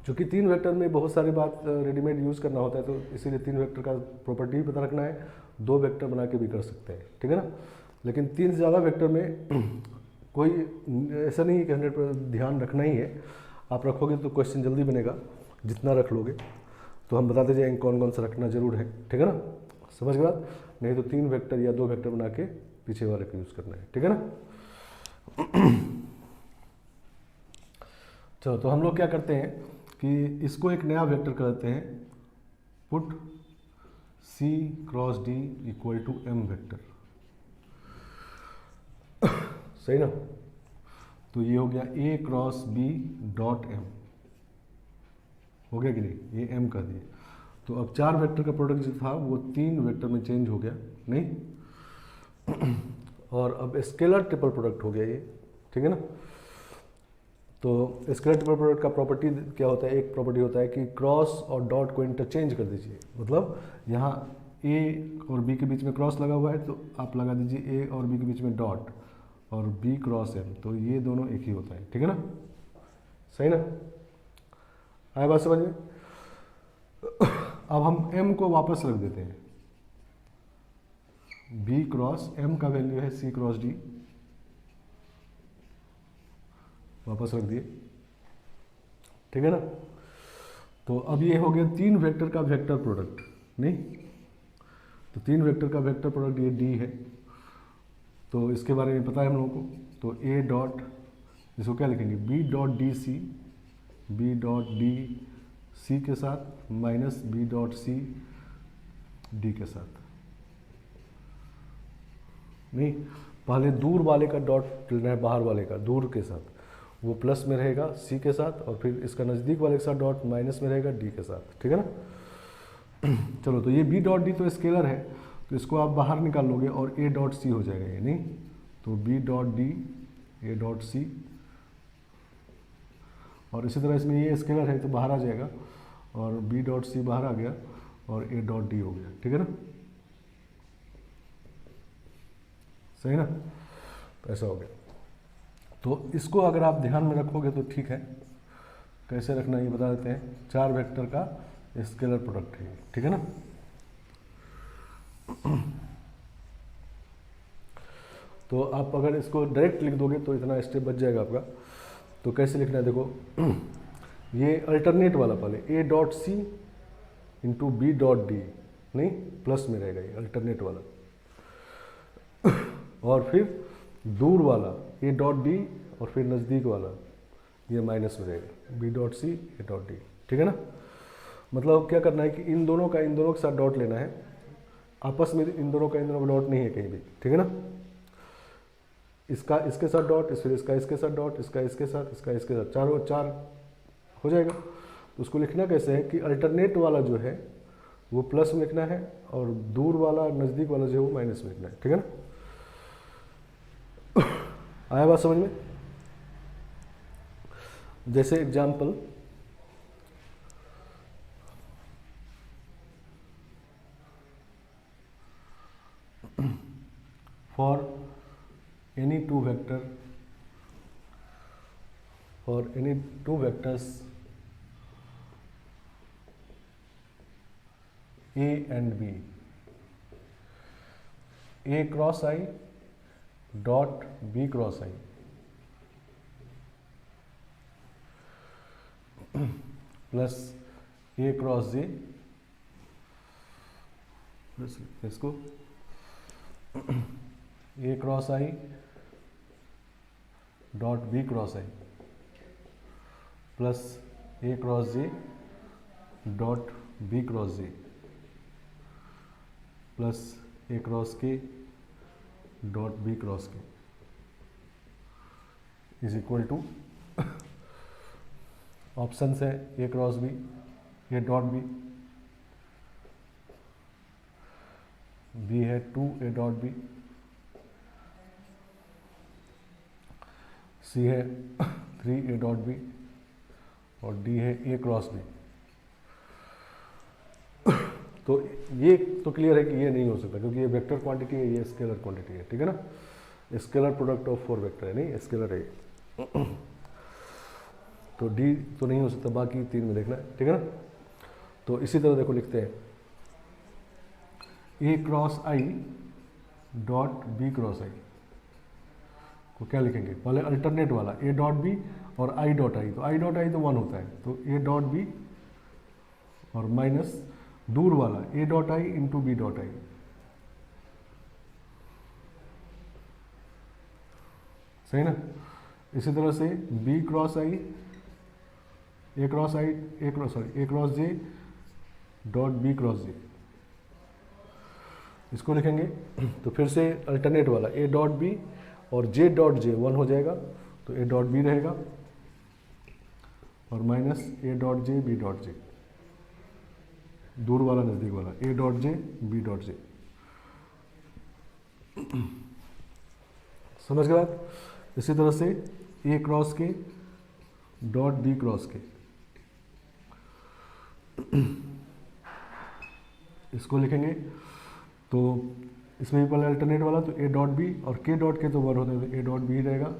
चूँकि 3 वेक्टर में बहुत सारी बात रेडीमेड यूज़ करना होता है, तो इसीलिए 3 वेक्टर का प्रॉपर्टी भी पता रखना है, 2 वेक्टर बना के भी कर सकते हैं, ठीक है ना। लेकिन 3 से ज़्यादा वेक्टर में कोई ऐसा नहीं है कि 100% ध्यान रखना ही है। आप रखोगे तो क्वेश्चन जल्दी बनेगा, जितना रख लोगे। तो हम बताते जाएंगे कौन कौन सा रखना जरूर है, ठीक है ना, समझ गए बात। नहीं तो 3 वेक्टर या 2 वेक्टर बना के पीछे वाले को यूज़ करना है, ठीक है ना। चलो, तो हम लोग क्या करते हैं कि इसको एक नया वेक्टर कर देते हैं, put c cross d equal to m vector, सही ना। तो ये हो गया a cross b dot m, हो गया कि नहीं, ये m कर दिए। तो अब 4 वेक्टर का प्रोडक्ट जो था वो 3 वेक्टर में चेंज हो गया, नहीं। और अब स्केलर ट्रिपल प्रोडक्ट हो गया ये, ठीक है ना। तो स्केलर ट्रिपल प्रोडक्ट का प्रॉपर्टी क्या होता है, एक प्रॉपर्टी होता है कि क्रॉस और डॉट को इंटरचेंज कर दीजिए। मतलब यहाँ a और b के बीच में क्रॉस लगा हुआ है, तो आप लगा दीजिए a और b के बीच में डॉट, और b क्रॉस m, तो ये दोनों एक ही होता है, ठीक है ना, सही ना, आया बात समझ में। अब हम m को वापस रख देते हैं, b क्रॉस m का वैल्यू है c क्रॉस d, वापस रख दिए, ठीक है ना। तो अब ये हो गया 3 वेक्टर का वेक्टर प्रोडक्ट, नहीं, तो 3 वेक्टर का वेक्टर प्रोडक्ट ये d है। तो इसके बारे में पता है हम लोगों को, तो a डॉट, इसको क्या लिखेंगे, b dot D C, b dot D C के साथ minus b dot C d के साथ, नहीं, पहले दूर वाले का डॉट लेना है, बाहर वाले का दूर के साथ, वो प्लस में रहेगा c के साथ, और फिर इसका नज़दीक वाले के साथ डॉट माइनस में रहेगा d के साथ, ठीक है ना। चलो, तो ये b डॉट डी तो स्केलर है, तो इसको आप बाहर निकाल लोगे और a डॉट सी हो जाएगा ये, नहीं, तो b dot D a dot C, और इसी तरह इसमें ये स्केलर है तो बाहर आ जाएगा, और b डॉट सी बाहर आ गया, और a डॉट डी हो गया, ठीक है ना, सही ना। तो ऐसा हो गया। तो इसको अगर आप ध्यान में रखोगे तो ठीक है, कैसे रखना ये बता देते हैं। 4 वेक्टर का स्केलर प्रोडक्ट है, ठीक है ना। तो आप अगर इसको डायरेक्ट लिख दोगे तो इतना स्टेप बच जाएगा आपका। तो कैसे लिखना है देखो, ये अल्टरनेट वाला पहले a dot C into B dot D, नहीं, प्लस में रहेगा ये अल्टरनेट वाला, और फिर दूर वाला a डॉट डी, और फिर नज़दीक वाला ये माइनस में रहेगा b dot C a dot D, ठीक है ना। मतलब क्या करना है कि इन दोनों के साथ डॉट लेना है, आपस में इन दोनों का डॉट नहीं है कहीं भी, ठीक है ना। इसका इसके साथ डॉट, फिर इसका इसके साथ डॉट, इसका इसके साथ, इसका इसके साथ, चारों 4 हो जाएगा। तो उसको लिखना कैसे है कि अल्टरनेट वाला जो है वो प्लस में लिखना है, और दूर वाला नज़दीक वाला जो है वो माइनस में लिखना है, ठीक है ना। आया बात समझ में। जैसे example, for any two vectors a and b, a cross I dot b cross I plus a cross j बस इसको A cross I dot B cross I plus A cross J dot B cross J plus A cross K dot B cross K is equal to option है A cross B, A dot B, B है 2 A dot B, C है 3 A dot B और D है A cross B. तो ये तो clear है कि ये नहीं हो सकता क्योंकि ये वेक्टर क्वांटिटी है, ये स्केलर क्वांटिटी है, ठीक है ना। स्केलर प्रोडक्ट ऑफ 4 वेक्टर है, नहीं स्केलर है। तो डी तो नहीं हो सकता, बाकी 3 में देखना है, ठीक है ना। तो इसी तरह देखो लिखते हैं A cross I dot B cross I को क्या लिखेंगे, पहले अल्टरनेट वाला ए डॉट बी और आई डॉट आई, तो आई डॉट आई तो 1 होता है, तो ए डॉट बी और माइनस दूर वाला A dot I into B dot I, सही ना। इसी तरह से B cross I A cross I A cross J dot B cross J, इसको लिखेंगे। तो फिर से अल्टरनेट वाला ए डॉट बी और जे डॉट जे 1 हो जाएगा, तो ए डॉट बी रहेगा और minus A dot J B dot J, दूर वाला नजदीक वाला A dot J B dot J. समझ गए बात। इसी तरह से A cross K dot B cross K, इसको लिखेंगे। तो इसमें भी पहले अल्टरनेट वाला तो ए डॉट बी और के डॉट के तो 1 होते हैं, तो ए डॉट बी रहेगा,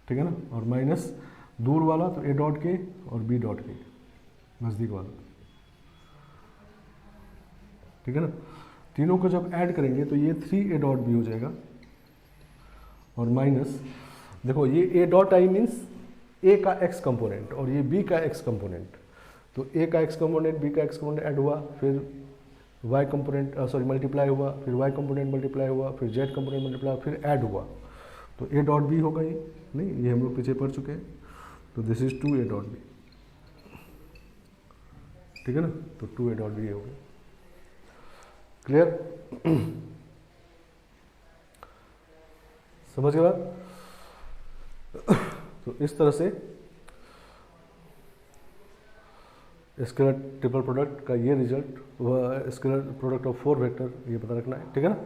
ठीक है ना, और माइनस दूर वाला तो ए डॉट के और बी डॉट के नज़दीक वाला, ठीक है ना। तीनों को जब ऐड करेंगे तो ये 3 ए डॉट बी हो जाएगा और माइनस देखो ये ए डॉट आई मीन्स ए का एक्स कंपोनेंट और ये बी का एक्स कंपोनेंट, तो ए का एक्स कंपोनेंट बी का एक्स कंपोनेंट ऐड हुआ, फिर वाई कंपोनेंट मल्टीप्लाई हुआ, फिर वाई कंपोनेंट मल्टीप्लाई हुआ, फिर जेड कंपोनेंट मल्टीप्लाई हुआ, फिर ऐड हुआ, तो ए डॉट बी होगा ये, नहीं ये हम लोग पीछे पढ़ चुके हैं। तो this is 2 A dot B, ठीक है ना, तो 2 ए डॉट बी हो गया। क्लियर? समझ गए बात। तो इस तरह से स्केलर ट्रिपल प्रोडक्ट का ये रिजल्ट, वह स्केलर प्रोडक्ट ऑफ 4 वेक्टर ये पता रखना है, ठीक है ना।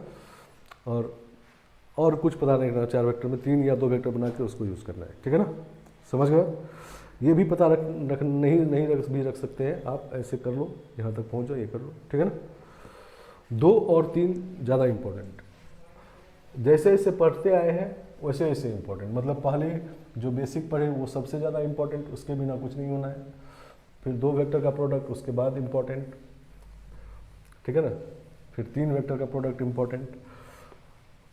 और कुछ पता नहीं रखना, 4 वेक्टर में 3 या 2 वेक्टर बना के उसको यूज़ करना है, ठीक है ना। समझ गए। ये भी पता रख नहीं रख सकते हैं आप, ऐसे कर लो, यहाँ तक पहुँच जाओ, ये कर लो, ठीक है ना। 2 और 3 ज़्यादा इम्पोर्टेंट, जैसे जैसे पढ़ते आए हैं वैसे वैसे इम्पोर्टेंट, मतलब पहले जो बेसिक पढ़े वो सबसे ज़्यादा इम्पोर्टेंट, उसके बिना कुछ नहीं होना है। फिर 2 वेक्टर का प्रोडक्ट उसके बाद इम्पोर्टेंट, ठीक है ना। फिर 3 वेक्टर का प्रोडक्ट इम्पोर्टेंट,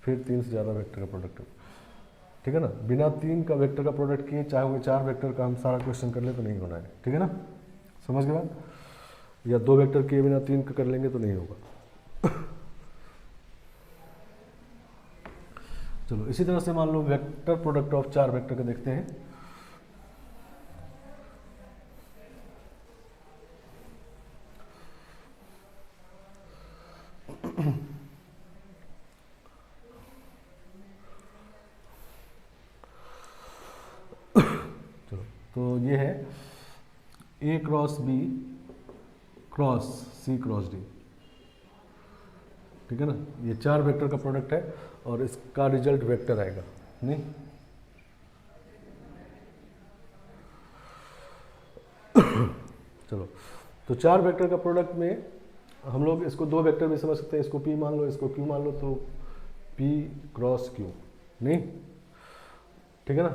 फिर 3 से ज़्यादा वेक्टर का प्रोडक्ट, ठीक है ना। बिना 3 का वेक्टर का प्रोडक्ट किए चाहे वो 4 वेक्टर का हम सारा क्वेश्चन कर ले तो नहीं होना है, ठीक है ना। समझ गए बात। या 2 वेक्टर किए बिना 3 का कर लेंगे तो नहीं होगा। चलो इसी तरह से मान लो वेक्टर प्रोडक्ट ऑफ 4 वेक्टर का देखते हैं। चलो तो ये है A cross B cross C cross D, ठीक है ना। ये 4 वेक्टर का प्रोडक्ट है और इसका रिजल्ट वेक्टर आएगा, नहीं। चलो तो 4 वेक्टर का प्रोडक्ट में हम लोग इसको 2 वेक्टर भी समझ सकते हैं, इसको P मान लो, इसको Q मान लो, तो P क्रॉस Q, नहीं, ठीक है ना।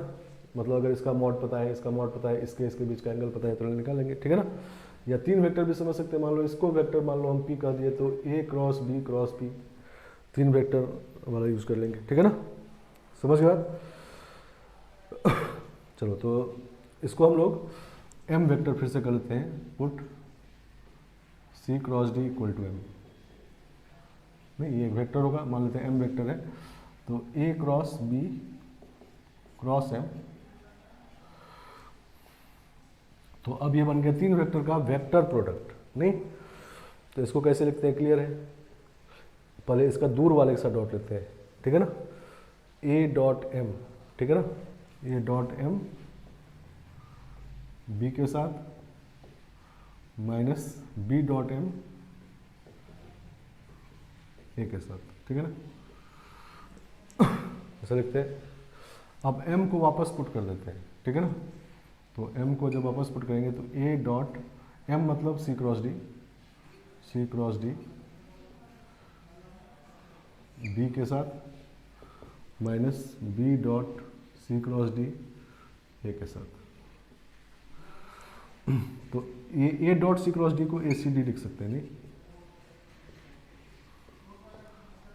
मतलब अगर इसका मॉड पता है, इसका मॉड पता है, इसके बीच का एंगल पता है तो निकालेंगे, ठीक है ना। या 3 वेक्टर भी समझ सकते हैं, मान लो इसको वेक्टर मान लो हम P कर दिए तो A cross B cross P, 3 vector वाला यूज़ कर लेंगे, ठीक है ना। समझ गए बात। चलो तो इसको हम लोग M वेक्टर फिर से कर लेते हैं, put C cross D equal to M, नहीं, ये एक वेक्टर होगा, मान लेते हैं m वेक्टर है, तो a cross b cross m, तो अब ये बन गया 3 वेक्टर का वेक्टर प्रोडक्ट। नहीं, तो इसको कैसे लिखते हैं, क्लियर है? पहले इसका दूर वाले के साथ डॉट लेते हैं, ठीक है ना, a डॉट m, ठीक है ना, a डॉट m b के साथ minus b dot m a के साथ, ठीक है ना, ऐसा लिखते हैं। अब m को वापस पुट कर देते हैं, ठीक है ना, तो m को जब वापस पुट करेंगे तो a डॉट m मतलब c क्रॉस d b के साथ minus b dot c cross d a के साथ। तो ये a dot c cross d को a c d लिख सकते हैं, नहीं,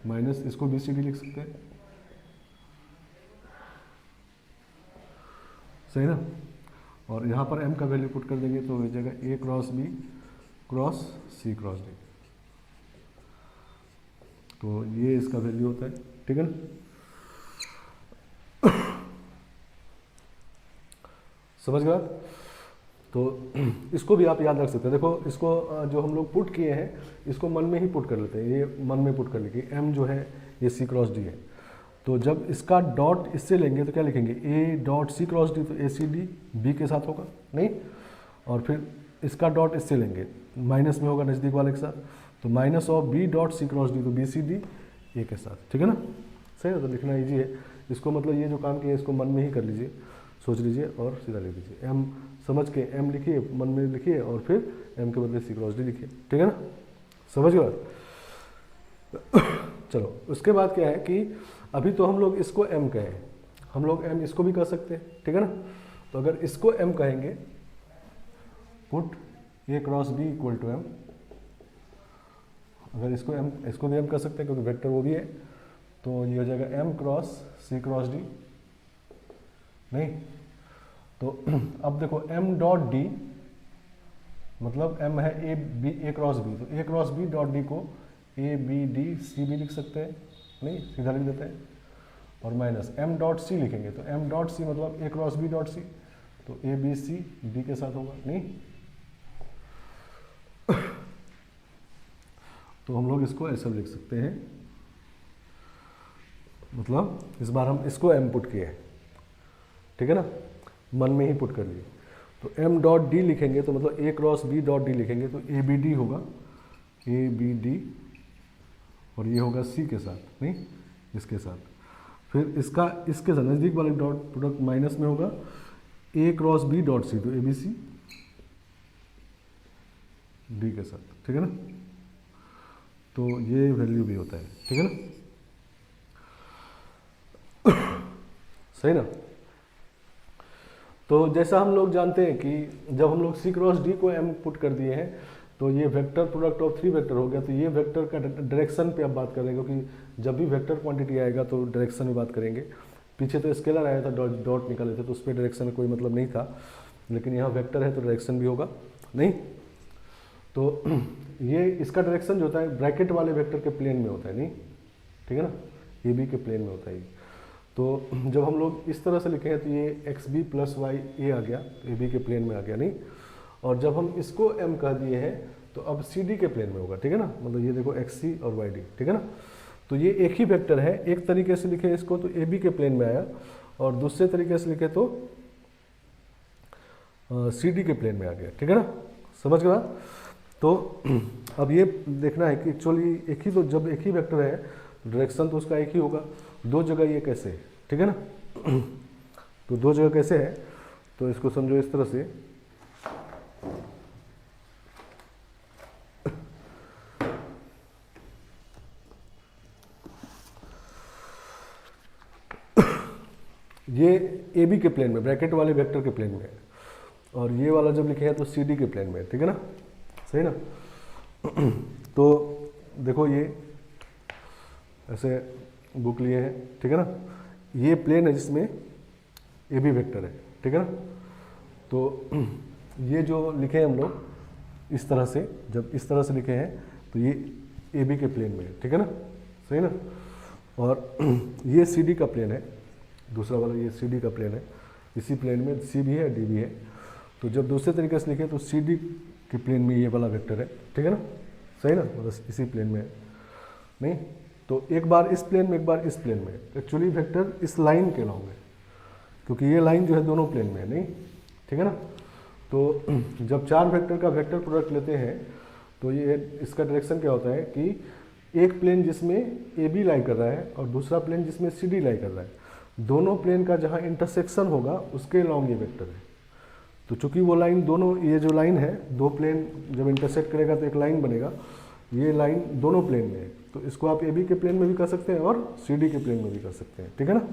माइनस इसको b c d लिख सकते हैं, सही ना। और यहाँ पर m का वैल्यू पुट कर देंगे तो हो जाएगा a cross b cross c cross d, तो ये इसका वैल्यू होता है, ठीक है ना। समझ गए? तो इसको भी आप याद रख सकते हैं। देखो, इसको जो हम लोग पुट किए हैं इसको मन में ही पुट कर लेते हैं, ये मन में पुट कर लेंगे, m जो है ये c क्रॉस d है, तो जब इसका डॉट इससे लेंगे तो क्या लिखेंगे, a dot c cross d, तो a c d b के साथ होगा, नहीं, और फिर इसका डॉट इससे लेंगे, माइनस में होगा नज़दीक वाले के साथ, तो minus of b dot c cross d, तो b c d a के साथ, ठीक है ना। सही है, तो लिखना ईजी है इसको, मतलब ये जो काम किया इसको मन में ही कर लीजिए, सोच लीजिए और सीधा लिख दीजिए। m समझ के m लिखिए, मन में लिखिए, और फिर m के बदले c क्रॉस d लिखिए, ठीक है ना। समझ गए? चलो, उसके बाद क्या है कि अभी तो हम लोग इसको m कहें, हम लोग m इसको भी कह सकते हैं, ठीक है ना। तो अगर इसको m कहेंगे, put a cross b equal to m, अगर इसको भी m कह सकते हैं क्योंकि वेक्टर वो भी है, तो ये हो जाएगा m cross c cross d, नहीं, तो अब देखो m डॉट d मतलब m है a क्रॉस b, तो a cross b dot d को a b d c भी लिख सकते हैं, नहीं, सीधा लिख देते हैं, और माइनस m डॉट c लिखेंगे तो m डॉट c मतलब a cross b dot c, तो a b c d के साथ होगा, नहीं। तो हम लोग इसको ऐसा लिख सकते हैं, मतलब इस बार हम इसको m पुट किए, ठीक है ना, मन में ही पुट कर लिए, तो m डॉट d लिखेंगे तो मतलब a cross b dot d लिखेंगे तो a b d होगा, a b d, और ये होगा c के साथ, नहीं, इसके साथ, फिर इसके साथ नज़दीक वाले डॉट प्रोडक्ट माइनस में होगा a cross b dot c, तो a b c d के साथ, ठीक है ना। तो ये वैल्यू भी होता है, ठीक है ना, सही ना। तो जैसा हम लोग जानते हैं कि जब हम लोग c क्रॉस d को m पुट कर दिए हैं तो ये वेक्टर प्रोडक्ट ऑफ 3 वेक्टर हो गया, तो ये वेक्टर का डायरेक्शन पे अब बात करेंगे, क्योंकि जब भी वेक्टर क्वांटिटी आएगा तो डायरेक्शन में बात करेंगे। पीछे तो स्केलर आया था, डॉट निकाले थे, तो उस पर डायरेक्शन का कोई मतलब नहीं था, लेकिन यहाँ वेक्टर है तो डायरेक्शन भी होगा, नहीं। तो ये इसका डायरेक्शन जो होता है ब्रैकेट वाले वेक्टर के प्लेन में होता है, नहीं, ठीक है ना, ए बी के प्लेन में होता है। तो जब हम लोग इस तरह से लिखे हैं तो ये एक्स बी प्लस वाई ए आ गया, ए बी के प्लेन में आ गया, नहीं। और जब हम इसको m कह दिए हैं तो अब सी डी के प्लेन में होगा, ठीक है ना, मतलब ये देखो एक्स सी और वाई डी, ठीक है ना। तो ये एक ही वेक्टर है, एक तरीके से लिखे इसको तो ए बी के प्लेन में आया, और दूसरे तरीके से लिखे तो सी डी के प्लेन में आ गया, ठीक है ना। समझ गया? तो अब ये देखना है कि एक्चुअली एक ही, तो जब एक ही वेक्टर है डायरेक्शन तो उसका एक ही होगा, दो जगह ये कैसे है, ठीक है ना। तो दो जगह कैसे है, तो इसको समझो इस तरह से, ये ए बी के प्लेन में, ब्रैकेट वाले वेक्टर के प्लेन में, और ये वाला जब लिखे हैं तो सी डी के प्लेन में, ठीक है ना, सही ना। तो देखो ये ऐसे बुक लिए हैं, ठीक है ना, ये प्लेन है जिसमें ए बी वेक्टर है, ठीक है ना। तो ये जो लिखे हैं हम लोग इस तरह से, जब इस तरह से लिखे हैं तो ये ए बी के प्लेन में है, ठीक है ना, सही ना। और ये सी डी का प्लेन है, दूसरा वाला ये सी डी का प्लेन है, इसी प्लेन में सी भी है डी भी है। तो जब दूसरे तरीके से लिखें तो सी डी के प्लेन में ये वाला वेक्टर है, ठीक है ना, सही ना, मतलब इसी प्लेन में है। नहीं तो एक बार इस प्लेन में एक बार इस प्लेन में, एक्चुअली वेक्टर इस लाइन के लॉन्ग है, क्योंकि ये लाइन जो है दोनों प्लेन में है, नहीं, ठीक है ना। तो जब चार वेक्टर का वेक्टर प्रोडक्ट लेते हैं तो ये इसका डायरेक्शन क्या होता है कि एक प्लेन जिसमें ए बी लाई कर रहा है और दूसरा प्लेन जिसमें सी डी लाई कर रहा है, दोनों प्लेन का जहाँ इंटरसेक्शन होगा उसके लॉन्ग ये वेक्टर है। तो चूंकि वो लाइन दोनों, ये जो लाइन है दो प्लेन जब इंटरसेक्ट करेगा तो एक लाइन बनेगा, ये लाइन दोनों प्लेन में है, तो इसको आप ए बी के प्लेन में भी कर सकते हैं और सी डी के प्लेन में भी कर सकते हैं, ठीक है ना।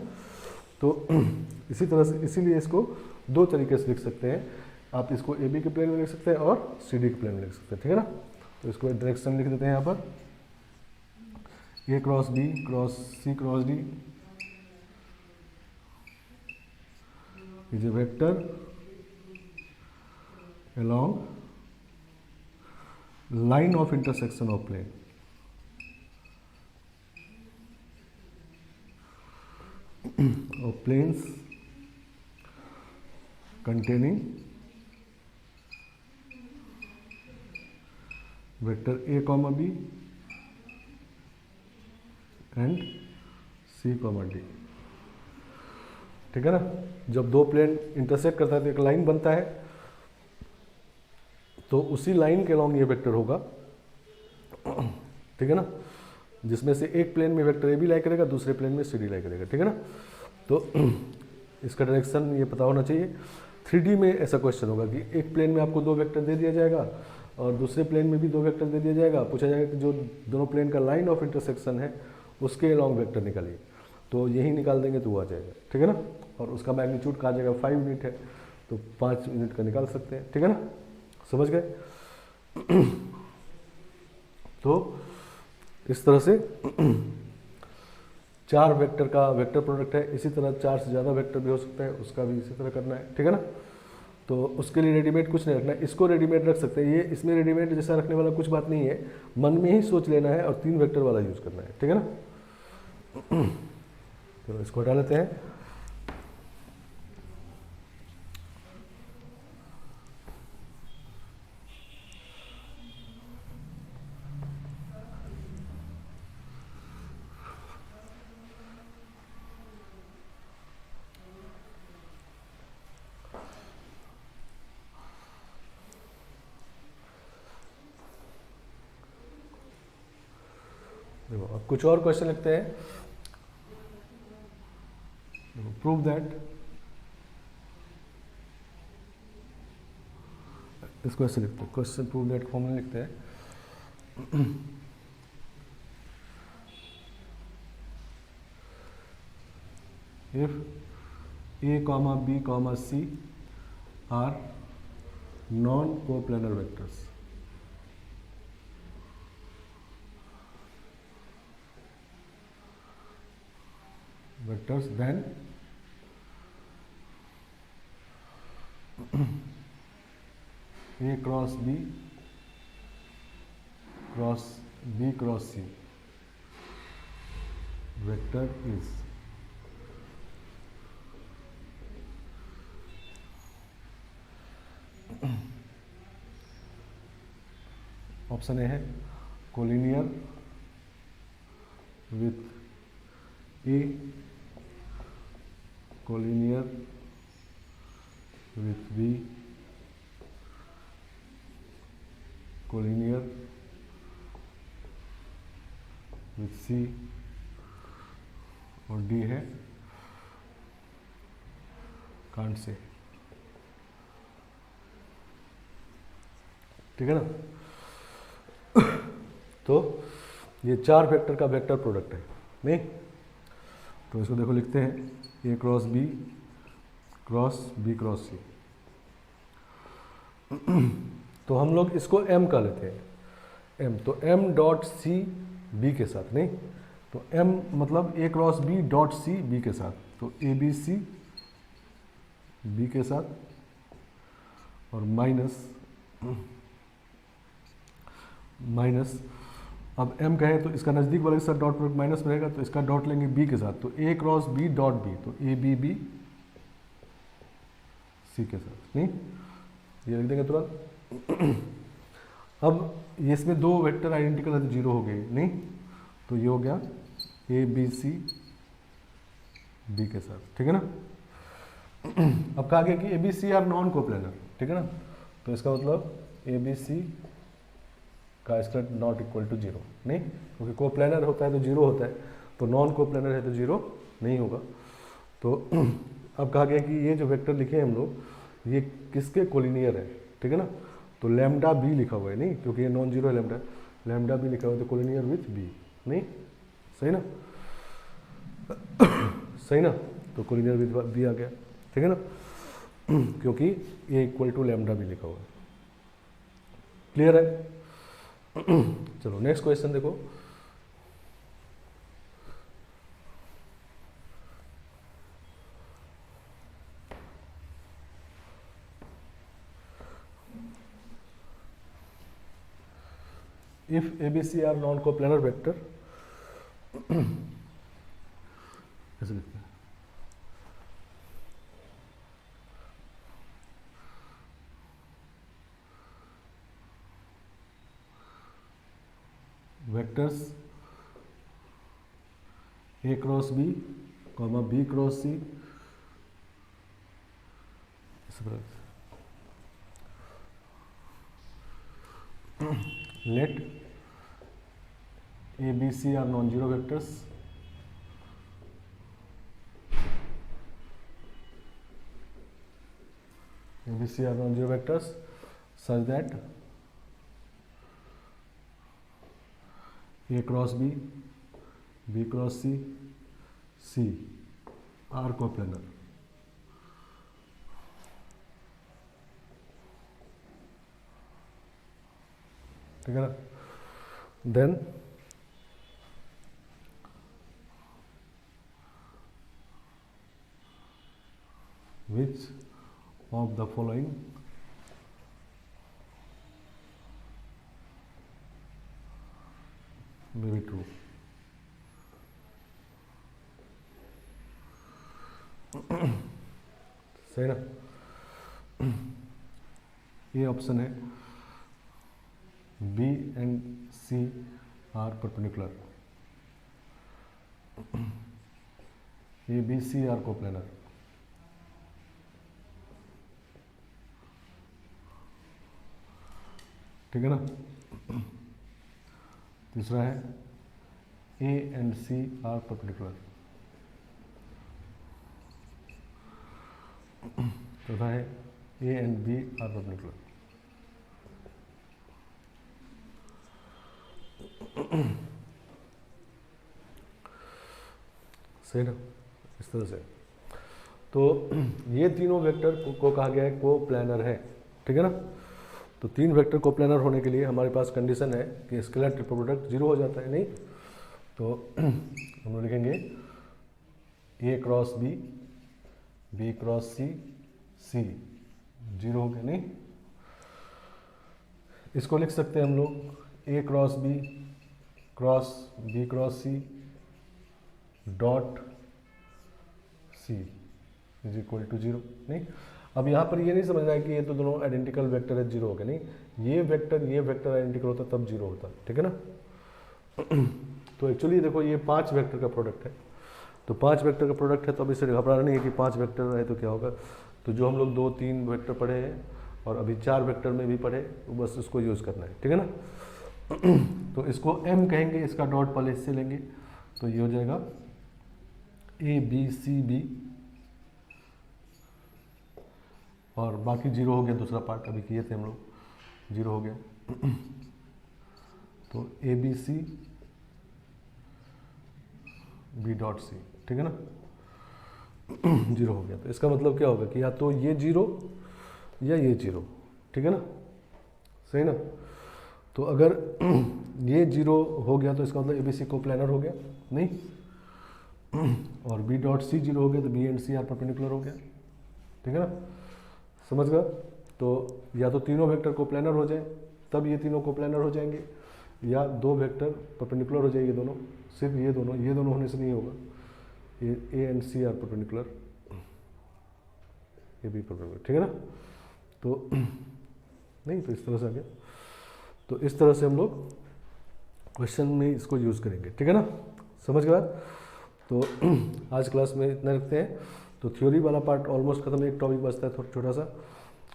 तो इसी तरह से, इसीलिए इसको दो तरीके से लिख सकते हैं, आप इसको ए बी के प्लेन में लिख सकते हैं और सी डी के प्लेन में लिख सकते हैं, ठीक है ना। तो इसको डायरेक्शन लिख देते हैं यहाँ पर, A cross B cross C cross D is a vector along line of intersection of plane of planes containing vector a comma b and c comma d, ठीक है ना। जब दो प्लेन इंटरसेक्ट करता है तो एक लाइन बनता है, तो उसी लाइन के लॉन्ग ये वेक्टर होगा, ठीक है ना, जिसमें से एक प्लेन में वेक्टर ए बी लाई करेगा, दूसरे प्लेन में सी डी लाई करेगा, ठीक है ना। तो इसका डायरेक्शन ये पता होना चाहिए। 3D में ऐसा क्वेश्चन होगा कि एक प्लेन में आपको दो वेक्टर दे दिया जाएगा और दूसरे प्लेन में भी दो वेक्टर दे दिया जाएगा, पूछा जाएगा कि जो दोनों प्लेन का लाइन ऑफ इंटरसेक्शन है उसके लॉन्ग वेक्टर निकालिए, तो यही निकाल देंगे तो वो आ जाएगा, ठीक है ना। और उसका मैग्नीट्यूड कहा जाएगा 5 यूनिट है, तो 5 यूनिट का निकाल सकते हैं, ठीक है ना, समझ गए। तो इस तरह से चार वेक्टर का वेक्टर प्रोडक्ट है, इसी तरह चार से ज़्यादा वेक्टर भी हो सकते हैं, उसका भी इसी तरह करना है, ठीक है ना। तो उसके लिए रेडीमेड कुछ नहीं रखना है, इसको रेडीमेड रख सकते हैं, ये इसमें रेडीमेड जैसा रखने वाला कुछ बात नहीं है, मन में ही सोच लेना है और 3 वेक्टर वाला यूज़ करना है, ठीक है ना। तो इसको हटा लेते हैं। देखो अब कुछ और क्वेश्चन लिखते हैं। प्रूव दैट, इसको ऐसे लिखते हैं, क्वेश्चन प्रूव दैट फॉर्मूला लिखते हैं। If A comma B comma C are non coplanar vectors, then A cross B cross B cross C vector is option A है collinear with A, collinear with B, collinear with C और D है कांट से, ठीक है ना। तो ये चार वेक्टर का वेक्टर प्रोडक्ट है, नहीं तो इसको देखो लिखते हैं ए क्रॉस बी क्रॉस सी। तो हम लोग इसको एम का लेते हैं, एम, तो एम डॉट सी बी के साथ, नहीं तो एम मतलब A cross B dot C B के साथ, तो ए बी सी बी के माइनस अब m कहें तो इसका नज़दीक वाले के साथ डॉट प्रोडक्ट माइनस में रहेगा, तो इसका डॉट लेंगे b के साथ, तो a cross b dot b, तो a b b c के साथ, नहीं ये लिख देंगे तुरंत। अब ये इसमें दो वेक्टर आइडेंटिकल है तो जीरो हो गए, नहीं तो ये हो गया a b c b के साथ, ठीक है ना। अब कहा गया कि A B C are non coplanar, ठीक है ना, तो इसका मतलब ए बी सी का square not equal to zero, नहीं क्योंकि कोप्लेनर होता है तो जीरो होता है, तो नॉन कोप्लेनर है तो जीरो नहीं होगा। तो अब कहा गया कि ये जो वेक्टर लिखे हैं हम लोग ये किसके कोलिनियर है, ठीक है ना, तो लैम्डा बी लिखा हुआ है, नहीं क्योंकि ये नॉन जीरो है लैम्डा, लैम्डा बी लिखा हुआ है तो कोलिनियर विथ बी, नहीं सही ना, सही ना, तो कोलिनियर विथ बी आ गया, ठीक है ना, क्योंकि ए इक्वल टू लैम्डा भी लिखा हुआ है। क्लियर है। चलो नेक्स्ट क्वेश्चन देखो, if A B C are non coplanar vector, ऐसे लिखते हैं, vectors A cross B comma B cross C, let A B C are non zero vectors, A B C are non zero vectors such that A cross B, B cross C, C are coplanar, ठीक है ना। Then which of the following may be true, सही ना, ये option है B and C are perpendicular, A B C are coplanar, ठीक है ना। तीसरा है A and C are perpendicular, चौथा है A and B are perpendicular, सही ना, इस तरह से। तो ये तीनों वेक्टर को कहा गया है कोप्लेनर है, ठीक है ना। तो तीन वेक्टर कोप्लेनर होने के लिए हमारे पास कंडीशन है कि स्केलर ट्रिपल प्रोडक्ट जीरो हो जाता है, नहीं तो हम लोग लिखेंगे A cross B, B cross C, C zero हो गया, नहीं इसको लिख सकते हैं हम लोग A cross B cross C dot C is equal to zero, नहीं। अब यहाँ पर ये नहीं समझना है कि ये तो दोनों आइडेंटिकल वेक्टर है जीरो हो गया, नहीं ये वेक्टर आइडेंटिकल होता तब जीरो होता, ठीक है ना। तो एक्चुअली देखो ये 5 वेक्टर का प्रोडक्ट है, तो 5 वेक्टर का प्रोडक्ट है तो अब इससे घबराना नहीं है कि 5 वेक्टर है तो क्या होगा। तो जो हम लोग 2-3 वेक्टर पढ़े हैं और अभी 4 वेक्टर में भी पढ़े, तो बस इसको यूज़ करना है, ठीक है ना। तो इसको m कहेंगे, इसका डॉट पहले इससे लेंगे, तो ये हो जाएगा ए बी सी बी, और बाकी जीरो हो गया, दूसरा पार्ट अभी किए थे हम लोग, जीरो हो गया। तो A B C B dot C, ठीक है ना, जीरो हो गया। तो इसका मतलब क्या होगा कि या तो ये जीरो या ये जीरो, ठीक है ना, सही ना। तो अगर ये जीरो हो गया तो इसका मतलब ए बी सी कोप्लेनर हो गया, नहीं, और बी डॉट सी जीरो हो गया तो B and C are perpendicular हो गया, ठीक है ना, समझ गया। तो या तो तीनों वेक्टर कोप्लेनर हो जाए तब ये तीनों कोप्लेनर हो जाएंगे, या दो वेक्टर परपेंडिकुलर हो जाएंगे दोनों, सिर्फ ये दोनों होने से नहीं होगा, ये A and C are perpendicular, ये भी परपेंडिकुलर, ठीक है ना। तो नहीं तो इस तरह से आ गया, तो इस तरह से हम लोग क्वेश्चन में इसको यूज़ करेंगे, ठीक है ना, समझ गए बात। तो आज क्लास में इतना रखते हैं। तो थ्योरी वाला पार्ट ऑलमोस्ट खत्म, एक टॉपिक बचता है थोड़ा छोटा सा,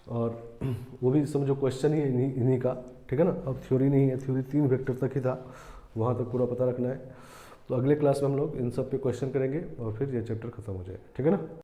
और वो भी समझो क्वेश्चन ही इन्हीं का, ठीक है ना। अब थ्योरी नहीं है, थ्योरी 3 वेक्टर तक ही था, वहाँ तक पूरा पता रखना है। तो अगले क्लास में हम लोग इन सब पे क्वेश्चन करेंगे और फिर ये चैप्टर खत्म हो जाए, ठीक है ना।